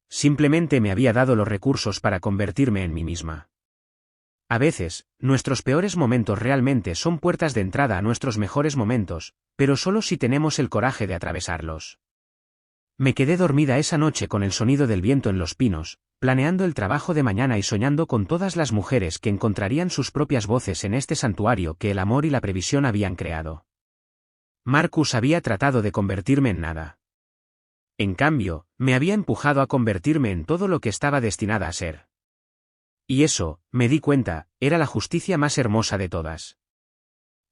Simplemente me había dado los recursos para convertirme en mí misma. A veces, nuestros peores momentos realmente son puertas de entrada a nuestros mejores momentos, pero solo si tenemos el coraje de atravesarlos. Me quedé dormida esa noche con el sonido del viento en los pinos, planeando el trabajo de mañana y soñando con todas las mujeres que encontrarían sus propias voces en este santuario que el amor y la previsión habían creado. Marcus había tratado de convertirme en nada. En cambio, me había empujado a convertirme en todo lo que estaba destinada a ser. Y eso, me di cuenta, era la justicia más hermosa de todas.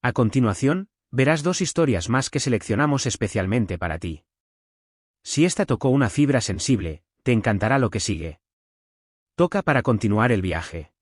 A continuación, verás 2 historias más que seleccionamos especialmente para ti. Si esta tocó una fibra sensible, te encantará lo que sigue. Toca para continuar el viaje.